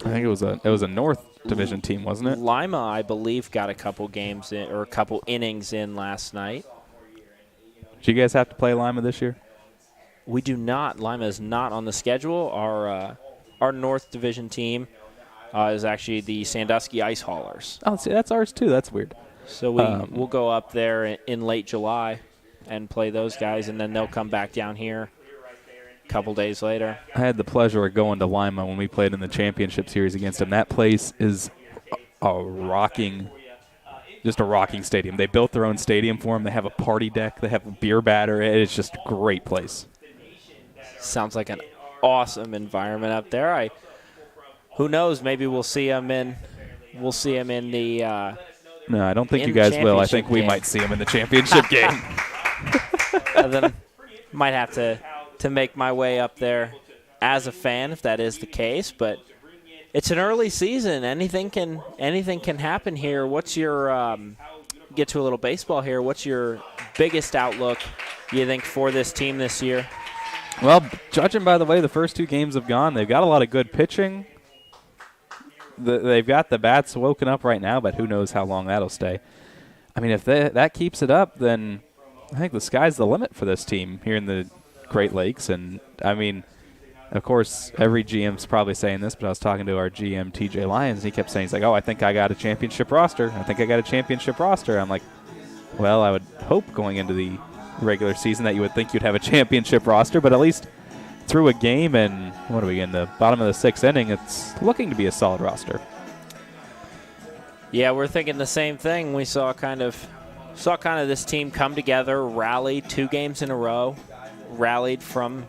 I think it was a North Division team, wasn't it? Lima, I believe, got a couple games in, or a couple innings in last night. Did you guys have to play Lima this year? we do not. Lima is not on the schedule. Our North Division team is actually the Sandusky Ice Haulers. Oh, see, that's ours too. That's weird. So we'll go up there in late July and play those guys, and then they'll come back down here a couple days later. I had the pleasure of going to Lima when we played in the championship series against them. That place is just a rocking stadium. They built their own stadium for them. They have a party deck. They have a beer batter. It's just a great place. Sounds like an awesome environment up there. Who knows? Maybe we'll see them in the. No, I don't think in you guys will. I championship think we game. might see them in the championship game. Then might have to make my way up there as a fan if that is the case. But it's an early season. Anything can happen here. What's your get to a little baseball here? What's your biggest outlook you think for this team this year? Well, judging by the way the first 2 games have gone, they've got a lot of good pitching. They've got the bats woken up right now, but who knows how long that'll stay. I mean, if that keeps it up, then I think the sky's the limit for this team here in the Great Lakes. And, I mean, of course, every GM's probably saying this, but I was talking to our GM, TJ Lyons, and he kept saying, he's like, I think I got a championship roster. I'm like, well, I would hope going into the regular season that you would think you'd have a championship roster, but at least through a game and what are we in the bottom of the 6th inning, it's looking to be a solid roster. Yeah, we're thinking the same thing. We saw kind of this team come together, rally 2 games in a row, rallied from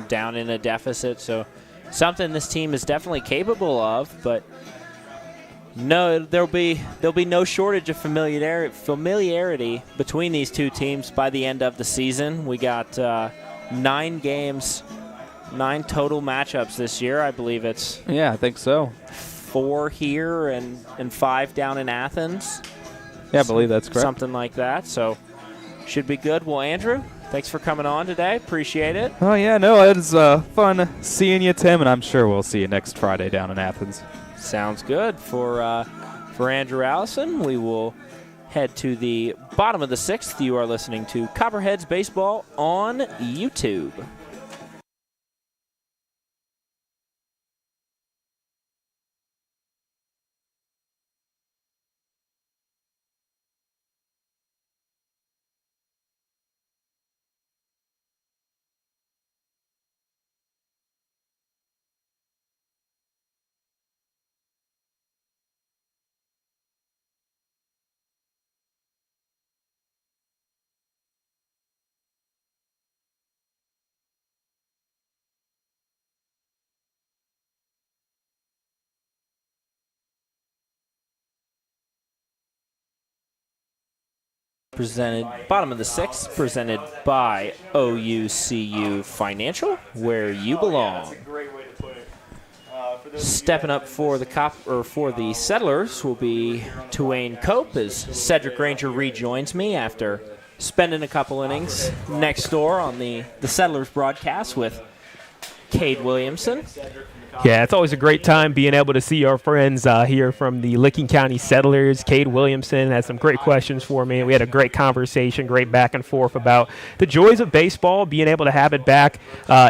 down in a deficit. So something this team is definitely capable of, but no, there'll be no shortage of familiarity between these 2 teams by the end of the season. We got 9 games. 9 total matchups this year. I believe it's I think so. 4 here and 5 down in Athens. Yeah, I believe that's correct. Something like that. So should be good. Well, Andrew, thanks for coming on today. Appreciate it. Oh yeah, no, it was fun seeing you, Tim, and I'm sure we'll see you next Friday down in Athens. Sounds good. For Andrew Allison, we will head to the bottom of the 6th. You are listening to Copperheads Baseball on YouTube. Presented, bottom of the 6th, presented by OUCU Financial, where you belong. Stepping up for the Settlers will be Tuane Cope as Sedric Granger rejoins me after spending a couple innings next door on the Settlers broadcast with Cade Williamson. Yeah, it's always a great time being able to see our friends here from the Licking County Settlers. Cade Williamson had some great questions for me. We had a great conversation, great back and forth about the joys of baseball, being able to have it back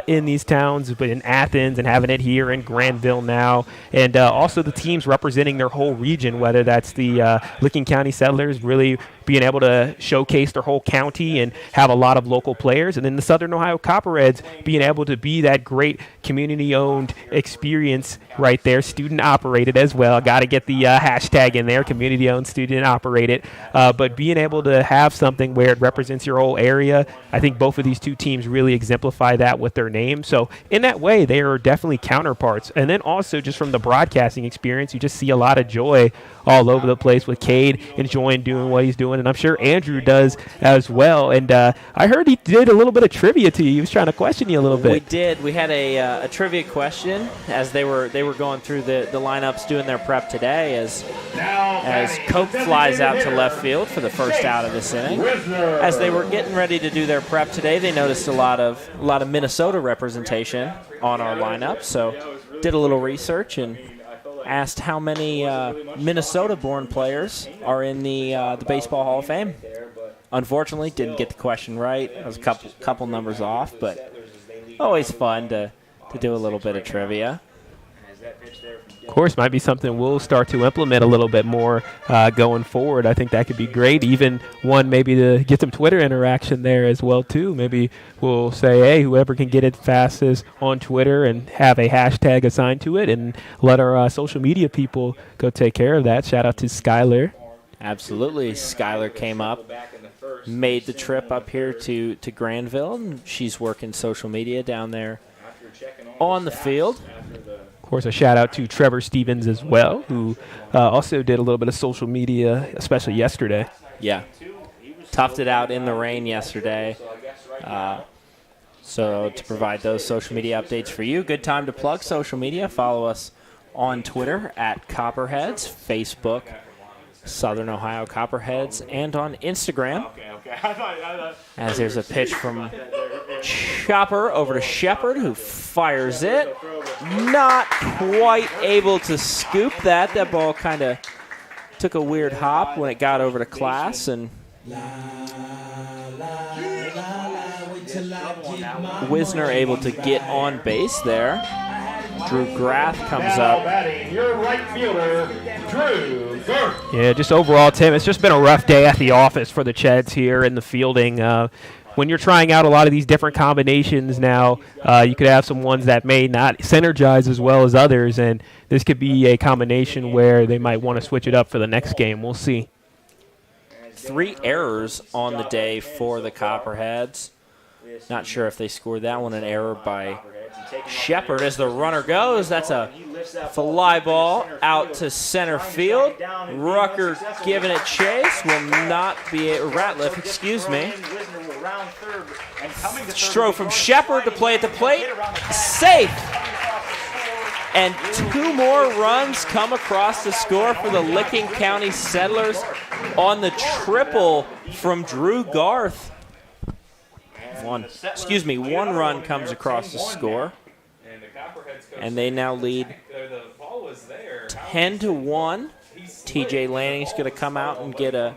in these towns, but in Athens and having it here in Granville now, and also the teams representing their whole region, whether that's the Licking County Settlers really being able to showcase their whole county and have a lot of local players, and then the Southern Ohio Copperheads being able to be that great community-owned experience right there, student-operated as well. Got to get the hashtag in there, community-owned, student-operated, but being able to have something where it represents your whole area, I think both of these 2 teams really exemplify that with their names. So in that way, they are definitely counterparts. And then also just from the broadcasting experience, you just see a lot of joy all over the place with Cade enjoying doing what he's doing, and I'm sure Andrew does as well. And I heard he did a little bit of trivia to you. He was trying to question you a little bit. We did. We had a trivia question as they were going through the lineups, doing their prep today. As Cope flies out to left field for the first out of this inning. As they were getting ready to do their prep today, they noticed a lot of Minnesota representation on our lineup. So did a little research and asked how many Minnesota-born players are in the Baseball Hall of Fame. Unfortunately, didn't get the question right. I was a couple numbers off, but Always fun to do a little bit of trivia. Of course, might be something we'll start to implement a little bit more going forward. I think that could be great. Even one maybe to get some Twitter interaction there as well too. Maybe we'll say, hey, whoever can get it fastest on Twitter and have a hashtag assigned to it, and let our social media people go take care of that. Shout out to Skylar. Absolutely. Skylar came up, made the trip up here to Granville, and she's working social media down there on the field. Of course, a shout out to Trevor Stevens as well, who also did a little bit of social media, especially yesterday. Yeah. Toughed it out in the rain yesterday. So to provide those social media updates for you, good time to plug social media. Follow us on Twitter at Copperheads, Facebook, Southern Ohio Copperheads, and on Instagram. As there's a pitch from Chopper over to Shepard, who fires it. Not quite able to scoop that. That ball kind of took a weird hop when it got over to Class, and Wisner able to get on base there. Drew Graff comes up. Your right fielder, Drew Garth. Yeah, just overall, Tim, it's just been a rough day at the office for the Cheads here in the fielding. When you're trying out a lot of these different combinations now, you could have some ones that may not synergize as well as others, and this could be a combination where they might want to switch it up for the next game. We'll see. 3 errors on the day for the Copperheads. Not sure if they scored that one. An error by Shepard as the runner goes. That's a fly ball out to center field. Rucker giving it chase. Will not be Ratliff, excuse me. Throw from Shepard to play at the plate. Safe. And 2 more runs come across the score for the Licking County Settlers on the triple from Drew Garth. One run comes across the score. And they now lead 10-1. TJ Lanning's going to come out and get an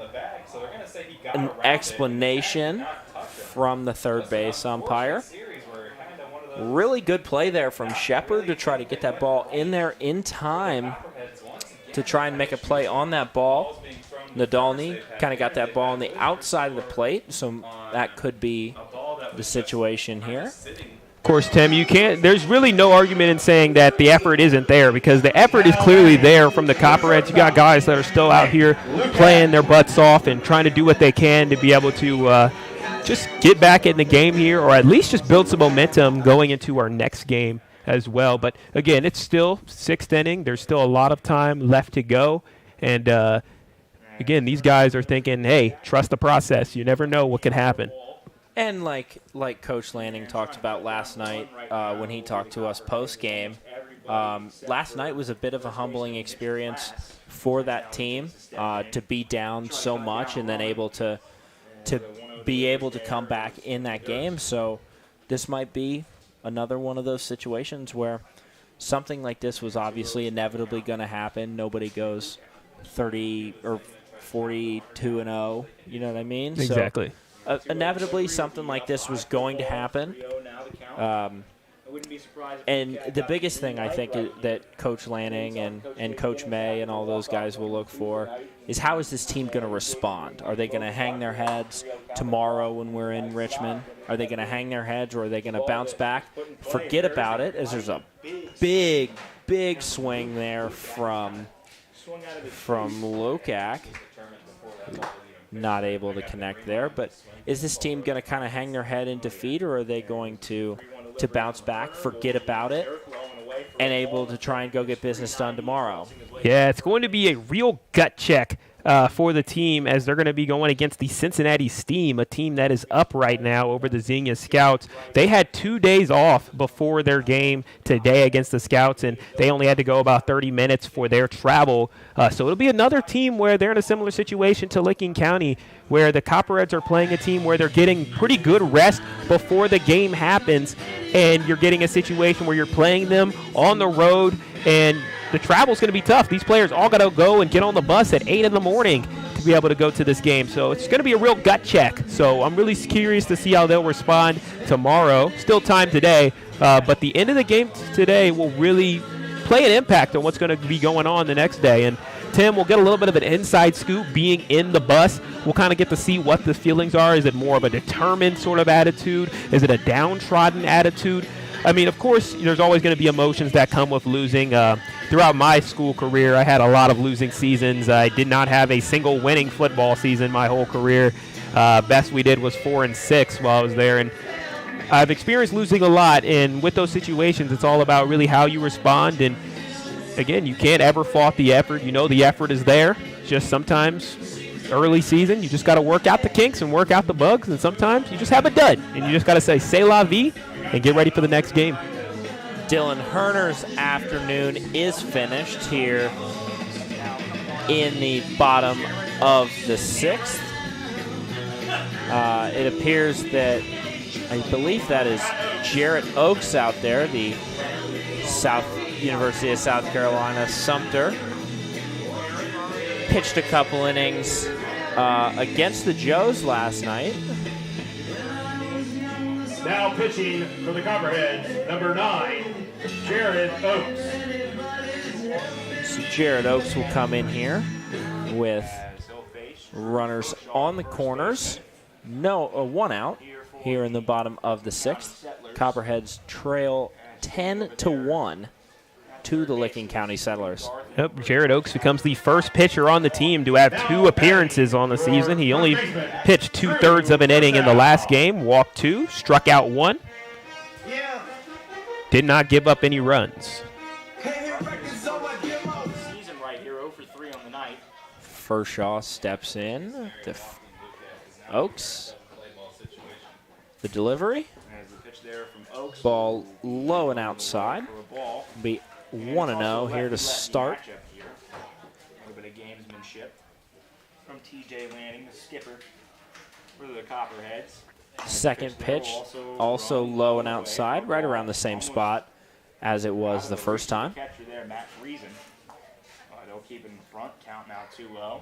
explanation from the third base umpire. Really good play there from Shepard to try to get that ball in there in time to try and make a play on that ball. Nadolny kind of got that ball on the outside of the plate, so that could be the situation here. Of course, Tim, there's really no argument in saying that the effort isn't there, because the effort is clearly there from the Copperheads. You got guys that are still out here playing their butts off and trying to do what they can to be able to just get back in the game here, or at least just build some momentum going into our next game as well. But again, it's still 6th inning. There's still a lot of time left to go. And again, these guys are thinking, hey, trust the process. You never know what could happen. And like Coach Lanning talked about last night when he talked to us post-game, last night was a bit of a humbling experience for that team to be down so much and then able to be able to come back in that game. So this might be another one of those situations where something like this was obviously inevitably going to happen. Nobody goes 30 or 42-0. You know what I mean? Exactly. So, inevitably, something like this was going to happen. And the biggest thing I think that Coach Lanning and Coach May and all those guys will look for is how is this team going to respond? Are they going to hang their heads tomorrow when we're in Richmond? Are they going to hang their heads, or are they going to bounce back, forget about it, as there's a big, big swing there from Lokak. Not able to connect there, but is this team going to kind of hang their head in defeat, or are they going to bounce back, forget about it, and able to try and go get business done tomorrow? Yeah, it's going to be a real gut check for the team, as they're going to be going against the Cincinnati Steam, a team that is up right now over the Xenia Scouts. They had 2 days off before their game today against the Scouts, and they only had to go about 30 minutes for their travel. So it'll be another team where they're in a similar situation to Licking County, where the Copperheads are playing a team where they're getting pretty good rest before the game happens, and you're getting a situation where you're playing them on the road, and the travel's going to be tough. These players all got to go and get on the bus at 8 in the morning to to be able to go to this game. So it's going to be a real gut check. So I'm really curious to see how they'll respond tomorrow. Still time today, but the end of the game today will really play an impact on what's going to be going on the next day. And Tim, we'll get a little bit of an inside scoop being in the bus. We'll kind of get to see what the feelings are. Is it more of a determined sort of attitude? Is it a downtrodden attitude? I mean, of course, there's always going to be emotions that come with losing. Throughout my school career, I had a lot of losing seasons. I did not have a single winning football season my whole career. Best we did was 4-6 while I was there. And I've experienced losing a lot, and with those situations, it's all about really how you respond. And again, you can't ever fault the effort. You know the effort is there. Just sometimes early season, you just got to work out the kinks and work out the bugs, and sometimes you just have a dud, and you just got to say, c'est la vie, and get ready for the next game. Dylan Herner's afternoon is finished here in the bottom of the 6th. It appears that, I believe that is Jarrett Oaks out there, the University of South Carolina Sumter. Pitched a couple innings against the Joes last night. Now pitching for the Copperheads, number 9, Jared Oaks. So Jared Oaks will come in here with runners on the corners. One out here in the bottom of the 6th. Copperheads trail 10-1 to the Licking County Settlers. Yep, Jared Oaks becomes the first pitcher on the team to have 2 appearances on the season. He only pitched 2/3 of an inning in the last game, walked 2, struck out 1. Did not give up any runs. Season right here, 0 for 3 on the night. Furshaw steps in. Oaks. The delivery. As the pitch there from Oaks. Ball low and outside. For a ball. Be 1-0 here to start. A little bit of gamesmanship from TJ Lanning, the skipper for the Copperheads. Second pitch, also low and outside, right around the same spot as it was the first time. Catcher there, Matt Friesen. They'll keep in front, count now 2-0.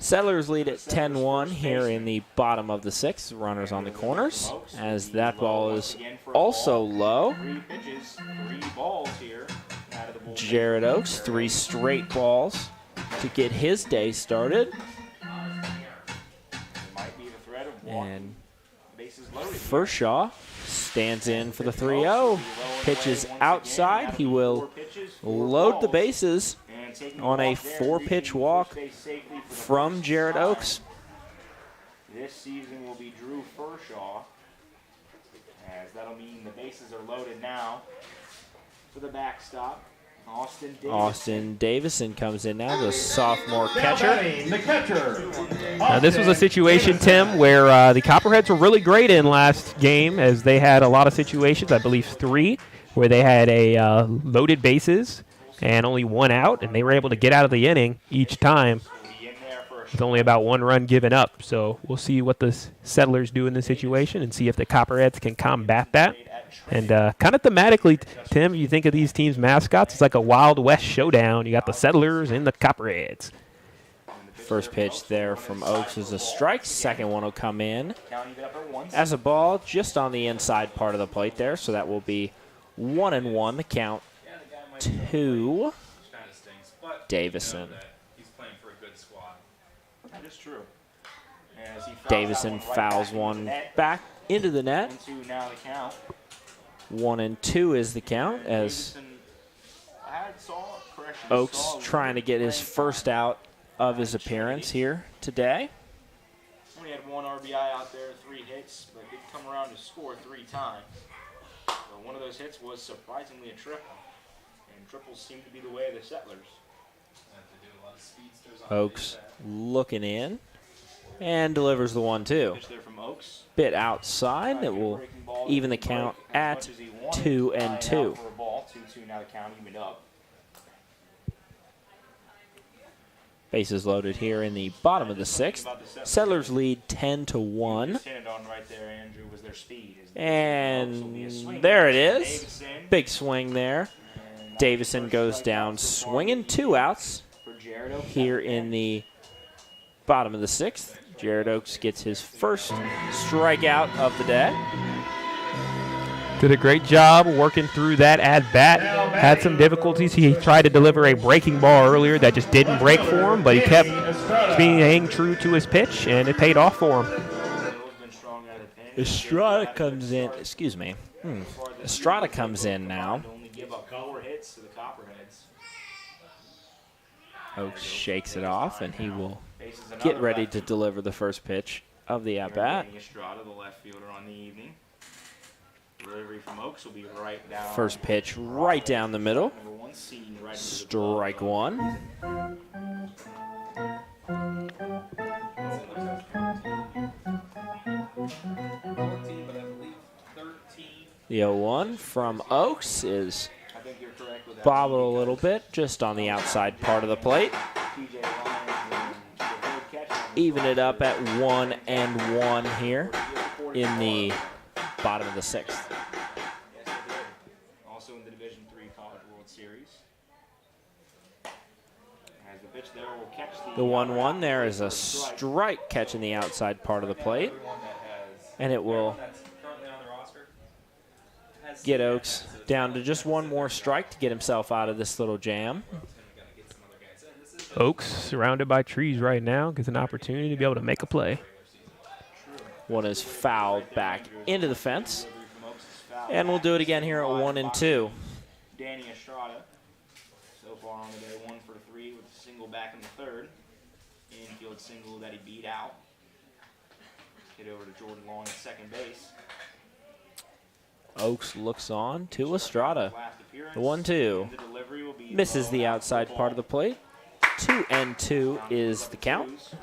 Settlers lead at 10-1 here in the bottom of the 6th. Runners on the corners as that ball is also low. 3 pitches, 3 balls here. Out of the bullpen. Jared Oaks, 3 straight balls to get his day started. Might be the threat of walking. And Bases loaded. Furshaw stands in for the 3-0. Pitches outside. He will load the bases on a 4-pitch walk from Jared Oaks. This season will be Drew Furshaw, as that'll mean the bases are loaded now for the backstop. Austin Davison comes in now, the sophomore catcher. The catcher. Now, this was a situation, Tim, where the Copperheads were really great in last game, as they had a lot of situations, I believe 3, where they had a loaded bases and only 1 out, and they were able to get out of the inning each time with only about 1 run given up. So we'll see what the Settlers do in this situation and see if the Copperheads can combat that. And kind of thematically, Tim, you think of these teams' mascots, it's like a Wild West showdown. You got the Settlers and the Copperheads. First pitch there from Oaks is a strike. Second one will come in as a ball just on the inside part of the plate there. So that will be 1-1. The count to Davison. He's playing for a good squad. That is true. Davison fouls one back into the net. 1-2 now the count. 1-2 is the count as Oaks trying to get his first out of his appearance here today. Only had 1 RBI out there, 3 hits, but did come around to score 3 times. So one of those hits was surprisingly a triple, and triples seem to be the way of the Settlers. Oaks looking in and delivers the 1-2. Pitch there from Oaks. Bit outside that will even the count at 2-2. For a ball, 2-2 now the count evened up. Bases loaded here in the bottom of the 6th. Settlers lead 10-1. Right there, Andrew, was their speed. And there it is. Big swing there. Davison goes down swinging, 2 outs here in the Bottom of the 6th, Jared Oaks gets his first strikeout of the day. Did a great job working through that at-bat. Had some difficulties. He tried to deliver a breaking ball earlier that just didn't break for him, but he kept being true to his pitch, and it paid off for him. Estrada comes in. Excuse me. Estrada comes in now. Only give up 4 hits to the Copperheads. Oaks shakes it off, and he will get ready to deliver the first pitch of the at-bat. Estrada, the left fielder on the evening. Delivery from Oaks will be right down. First pitch right down the middle. Number 1 seed right Strike 1. The 0-1 from Oaks is I think you're correct with that. bobbled a little bit, just on the outside part of the plate. TJ Lyons and the third catcher. Even it up at 1-1 here in the bottom of the 6th. Yes, they did. Also in the Division III College World Series. As the pitch there will catch The 1-1 there is a strike catching the outside part of the plate, and it will get Oaks down to just one more strike to get himself out of this little jam. Oaks, surrounded by trees right now, gets an opportunity to be able to make a play. One is fouled back into the fence, and we'll do it again here at 1-2. Danny Estrada, so far on the day, 1 for 3 with a single back in the 3rd. Infield single that he beat out. Hit over to Jordan Long at second base. Oaks looks on to Estrada. Last appearance. The 1-2 The delivery will be misses the outside part of the plate. 2-2 is the count.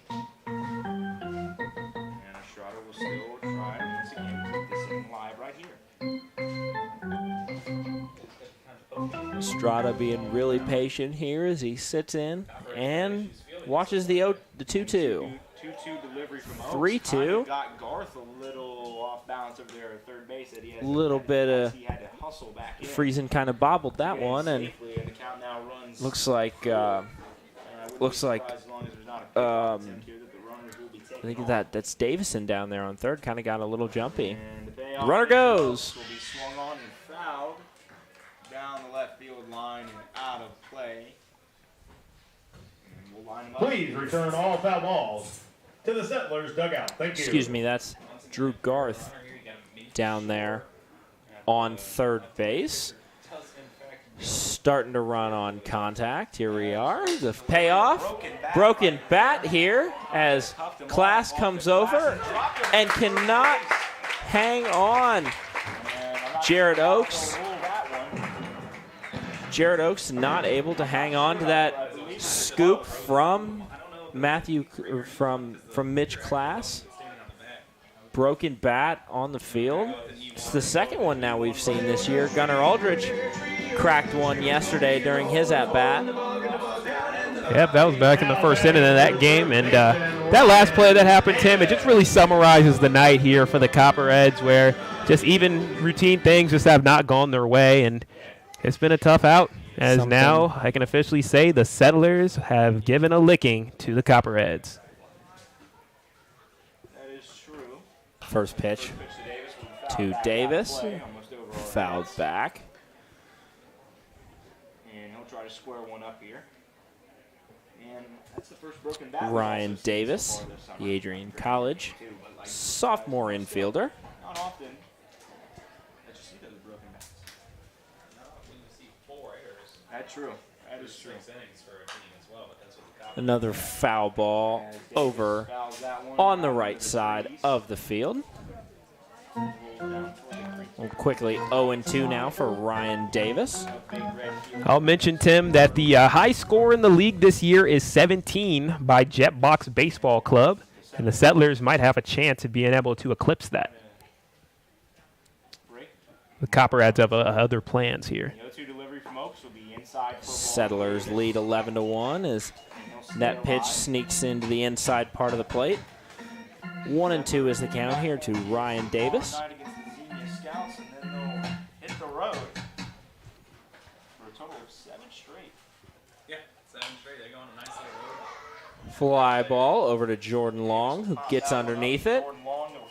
And Estrada will still try once again to put this in live right here. Estrada being really patient here as he sits in and watches the 2-2. 2-2 delivery from Oaks. 3-2. Got Garth a little off balance over there at third base. That he has Little bit of he had to hustle back in. Friesen kind of bobbled that Getting one, and safely, and the count now runs. looks like I think that's Davison down there on third. Kind of got a little jumpy. And the payoff Runner goes. will be swung on and fouled down the left field line and out of play. And we'll line them up. Please return all foul balls to the Settlers dugout. Thank you. Excuse me, that's Drew Garth down there on third base. Starting to run on contact. Here we are. The payoff. Broken bat here as Class comes over and cannot hang on. Jared Oaks. Jared Oaks not able to hang on to that scoop from from Mitch Class. Broken bat on the field. It's the second one now we've seen this year. Gunnar Aldridge cracked one yesterday during his at-bat. Yep, that was back in the first inning of that game. And that last play that happened, Tim, it just really summarizes the night here for the Copperheads, where just even routine things just have not gone their way. And it's been a tough out, as now I can officially say the Settlers have given a licking to the Copperheads. That is true. First pitch to Davis. Fouled back. And he'll try to square one up here. And that's the first broken bat. Ryan Davis, the Adrian College sophomore infielder. Not often that you see those broken bats. When you see 4 errors, That's true. That is true. 6 innings for a team as well, but that's what the Cowboys. Another foul ball As Davis over fouls that one on the out right into side crease. of the field. Rolls down toward the crease. Well, quickly 0-2 now for Ryan Davis. Big red field. I'll mention, Tim, that the high score in the league this year is 17 by Jetbox Baseball Club, and the Settlers might have a chance of being able to eclipse that. Break. The Copperheads have other plans here. The 0-2 delivery from Oaks will be inside for a ball. Settlers lead 11-1 as that pitch sneaks into the inside part of the plate. 1-2 is the count here to Ryan Davis. Night against the Xenia Scouts, and then they'll hit the road for a total of 7 straight. Yeah, 7 straight. They go on a nice little road. Fly ball over to Jordan Long, who gets underneath it.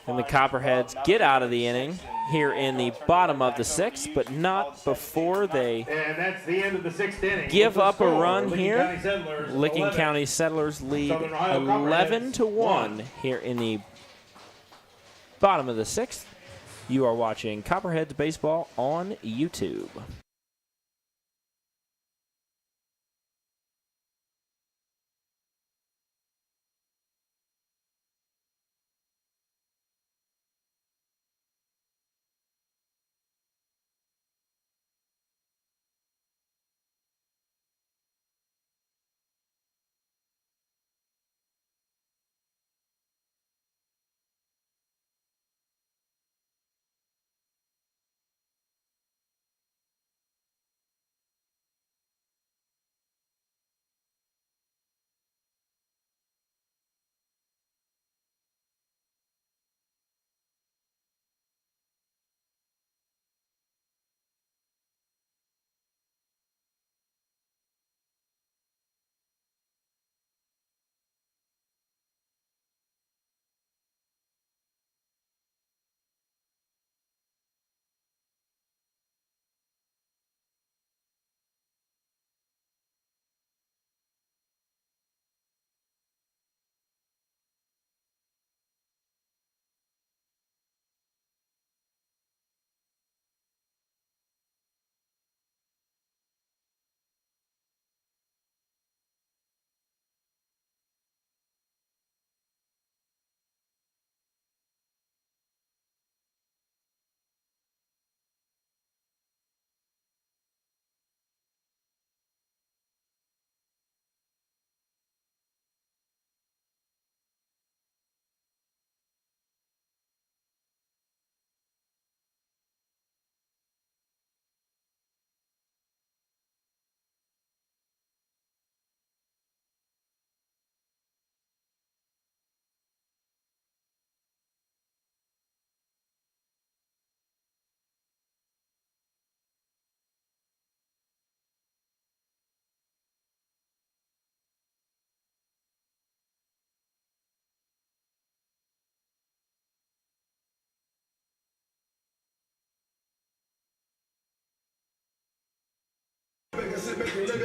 And the Copperheads get out of the inning here in the bottom of the 6th, but not before they And that's the end of the 6th inning. give up a Score, run Licking here. County Settlers, Licking 11. County Settlers lead Southern Ohio 11 to Copperheads, 1 here in the bottom of the 6th. You are watching Copperheads Baseball on YouTube.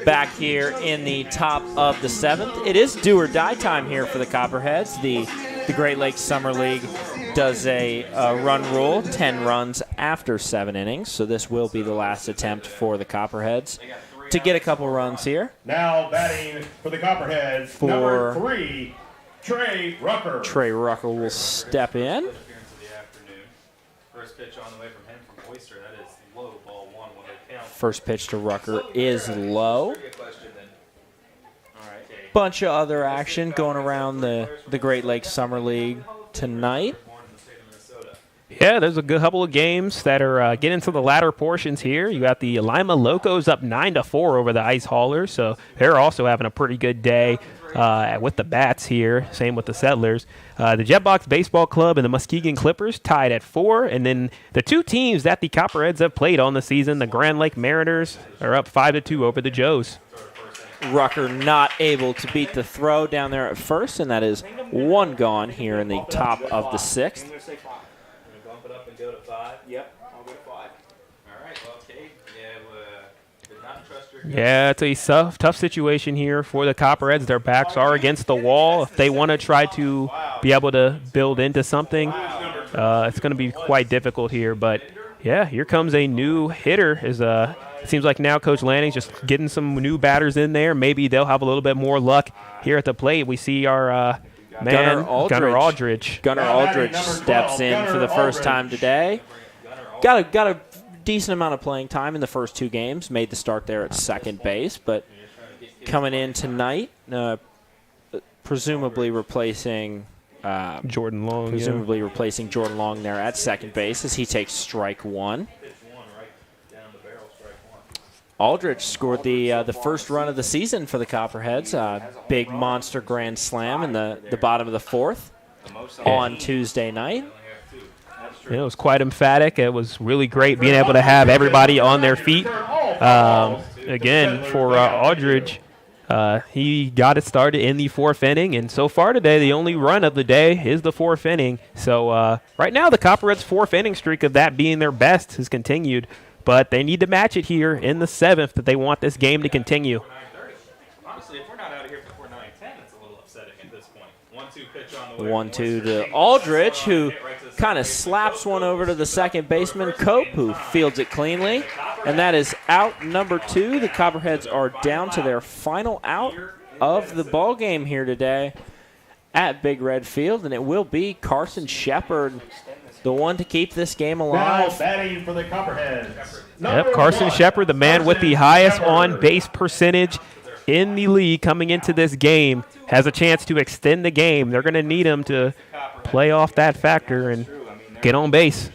Back here in the top of the 7th. It is do or die time here for the Copperheads. The Great Lakes Summer League does a run rule, 10 runs after 7 innings. So this will be the last attempt for the Copperheads to get a couple runs here. Now batting for the Copperheads, number 3, Trey Rucker. Trey Rucker will step in. Appearance of the afternoon. First pitch on the way from him from Oyster. That is low, ball 1, 1 count. First pitch to Rucker is low. Trivia question then. All right. Okay. Bunch of other action going around the Great Lakes Summer League tonight. Born in the state of Minnesota. Yeah, there's a good couple of games that are getting to the latter portions here. You got the Lima Locos up 9-4 over the Ice Haulers, so they're also having a pretty good day with the Bats here. Same with the Settlers. The Jetbox Baseball Club and the Muskegon Clippers tied at 4, and then the two teams that the Copperheads have played on the season, the Grand Lake Mariners, are up 5-2 over the Joes. Rucker not able to beat the throw down there at first, and that is one gone here in the top of the 6th. I'm going to say 5. Bump it up and go to 5. Yep, I'll go to 5. All right. Well, Kate, did not trust your. Yeah, it's a tough situation here for the Copperheads. Their backs are against the wall. If they want to try to be able to build into something, it's going to be quite difficult here. But, yeah, here comes a new hitter. It seems like now Coach Lanning's just getting some new batters in there. Maybe they'll have a little bit more luck here at the plate. We see our man, Gunnar Aldridge. Gunnar Aldridge steps in for the first time today. Got a decent amount of playing time in the first 2 games. Made the start there at second base, but coming in tonight, presumably replacing Jordan Long. presumably replacing Jordan Long there at second base as he takes strike 1. Aldridge scored the first run of the season for the Copperheads. Big monster grand slam in the bottom of the 4th on Tuesday night. It was quite emphatic. It was really great being able to have everybody on their feet. Again, for Aldridge, He got it started in the 4th inning, and so far today, the only run of the day is the 4th inning. So right now, the Copperheads' 4th inning streak of that being their best has continued, but they need to match it here in the 7th if they want this game to continue. Honestly, if we're not out of here before 9:10, it's a little upsetting at this point. 1-2 pitch on the way. 1-2 to Aldrich, who kind of slaps one over to the second baseman, Cope, who fields it cleanly. And that is out number 2. The Copperheads are down to their final out of the ball game here today at Big Red Field, and it will be Carson Shepard, the one to keep this game Now alive. batting for the Copperheads. Yep, Carson Shepard, the man with the highest on-base percentage in the league coming into this game, has a chance to extend the game. They're going to need him to play off that factor and get on base.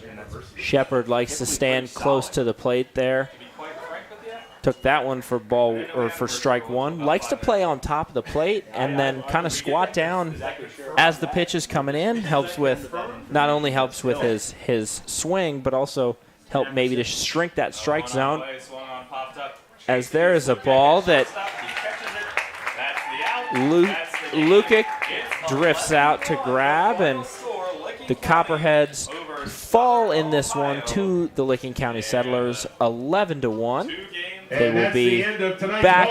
Shepard likes to stand close to the plate there. Took that one for strike 1. Likes to play on top of the plate and then kind of squat down as the pitch is coming in. Not only helps with his swing, but also help maybe to shrink that strike zone. As there is a ball that Lukic drifts out to grab, and the Copperheads fall in this one to the Licking County Settlers 11-1. They will be back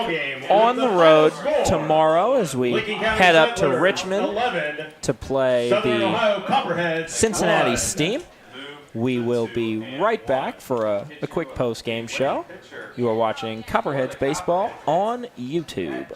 on the road tomorrow as we head up to Richmond to play the Cincinnati Steam. We will be right back for a quick post-game show. You are watching Copperheads Baseball on YouTube.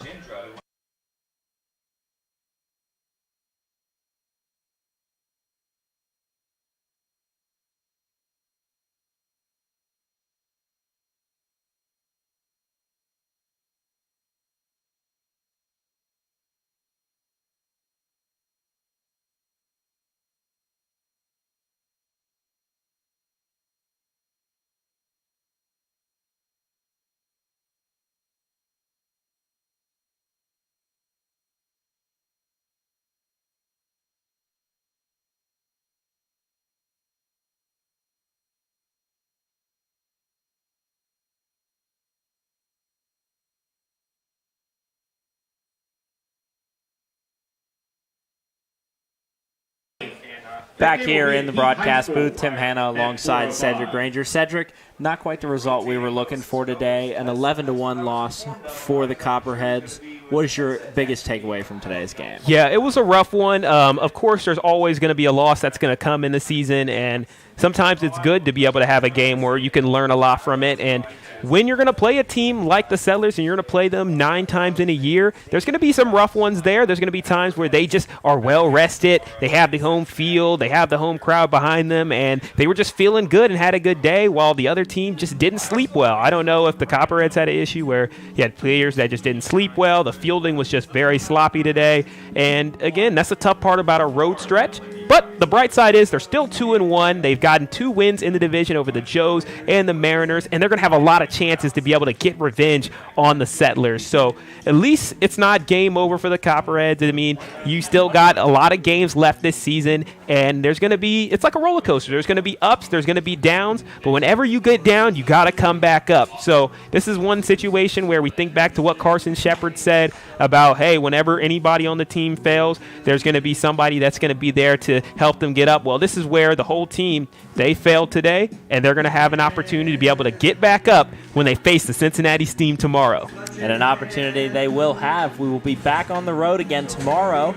Back here in the broadcast booth, Tim Hanna alongside Sedric Granger. Sedric, not quite the result we were looking for today. An 11-1 loss for the Copperheads. What is your biggest takeaway from today's game? Yeah, it was a rough one. Of course, there's always going to be a loss that's going to come in the season, and sometimes it's good to be able to have a game where you can learn a lot from it. And when you're going to play a team like the Settlers and you're going to play them 9 times in a year, there's going to be some rough ones there. There's going to be times where they just are well rested. They have the home field. They have the home crowd behind them, and they were just feeling good and had a good day while the other team just didn't sleep well. I don't know if the Copperheads had an issue where you had players that just didn't sleep well. The fielding was just very sloppy today. And, again, that's the tough part about a road stretch. But the bright side is they're still 2-1. They've gotten 2 wins in the division over the Joes and the Mariners, and they're going to have a lot of chances to be able to get revenge on the Settlers. So at least it's not game over for the Copperheads. I mean, you still got a lot of games left this season, and there's going to be – it's like a roller coaster. There's going to be ups, there's going to be downs, but whenever you get down, you got to come back up. So this is one situation where we think back to what Carson Shepard said about, hey, whenever anybody on the team fails, there's going to be somebody that's going to be there to help them get up. Well, this is where the whole team, they failed today, and they're going to have an opportunity to be able to get back up when they face the Cincinnati Steam tomorrow. And an opportunity they will have. We will be back on the road again tomorrow,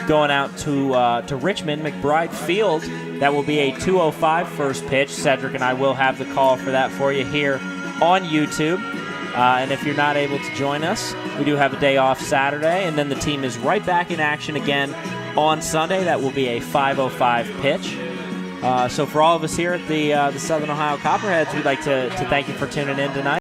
going out to Richmond, McBride Field. That will be a 2:05 first pitch. Cedric and I will have the call for that for you here on YouTube. And if you're not able to join us, we do have a day off Saturday, and then the team is right back in action again on Sunday. That will be a 5:05 pitch. So for all of us here at the Southern Ohio Copperheads, we'd like to thank you for tuning in tonight.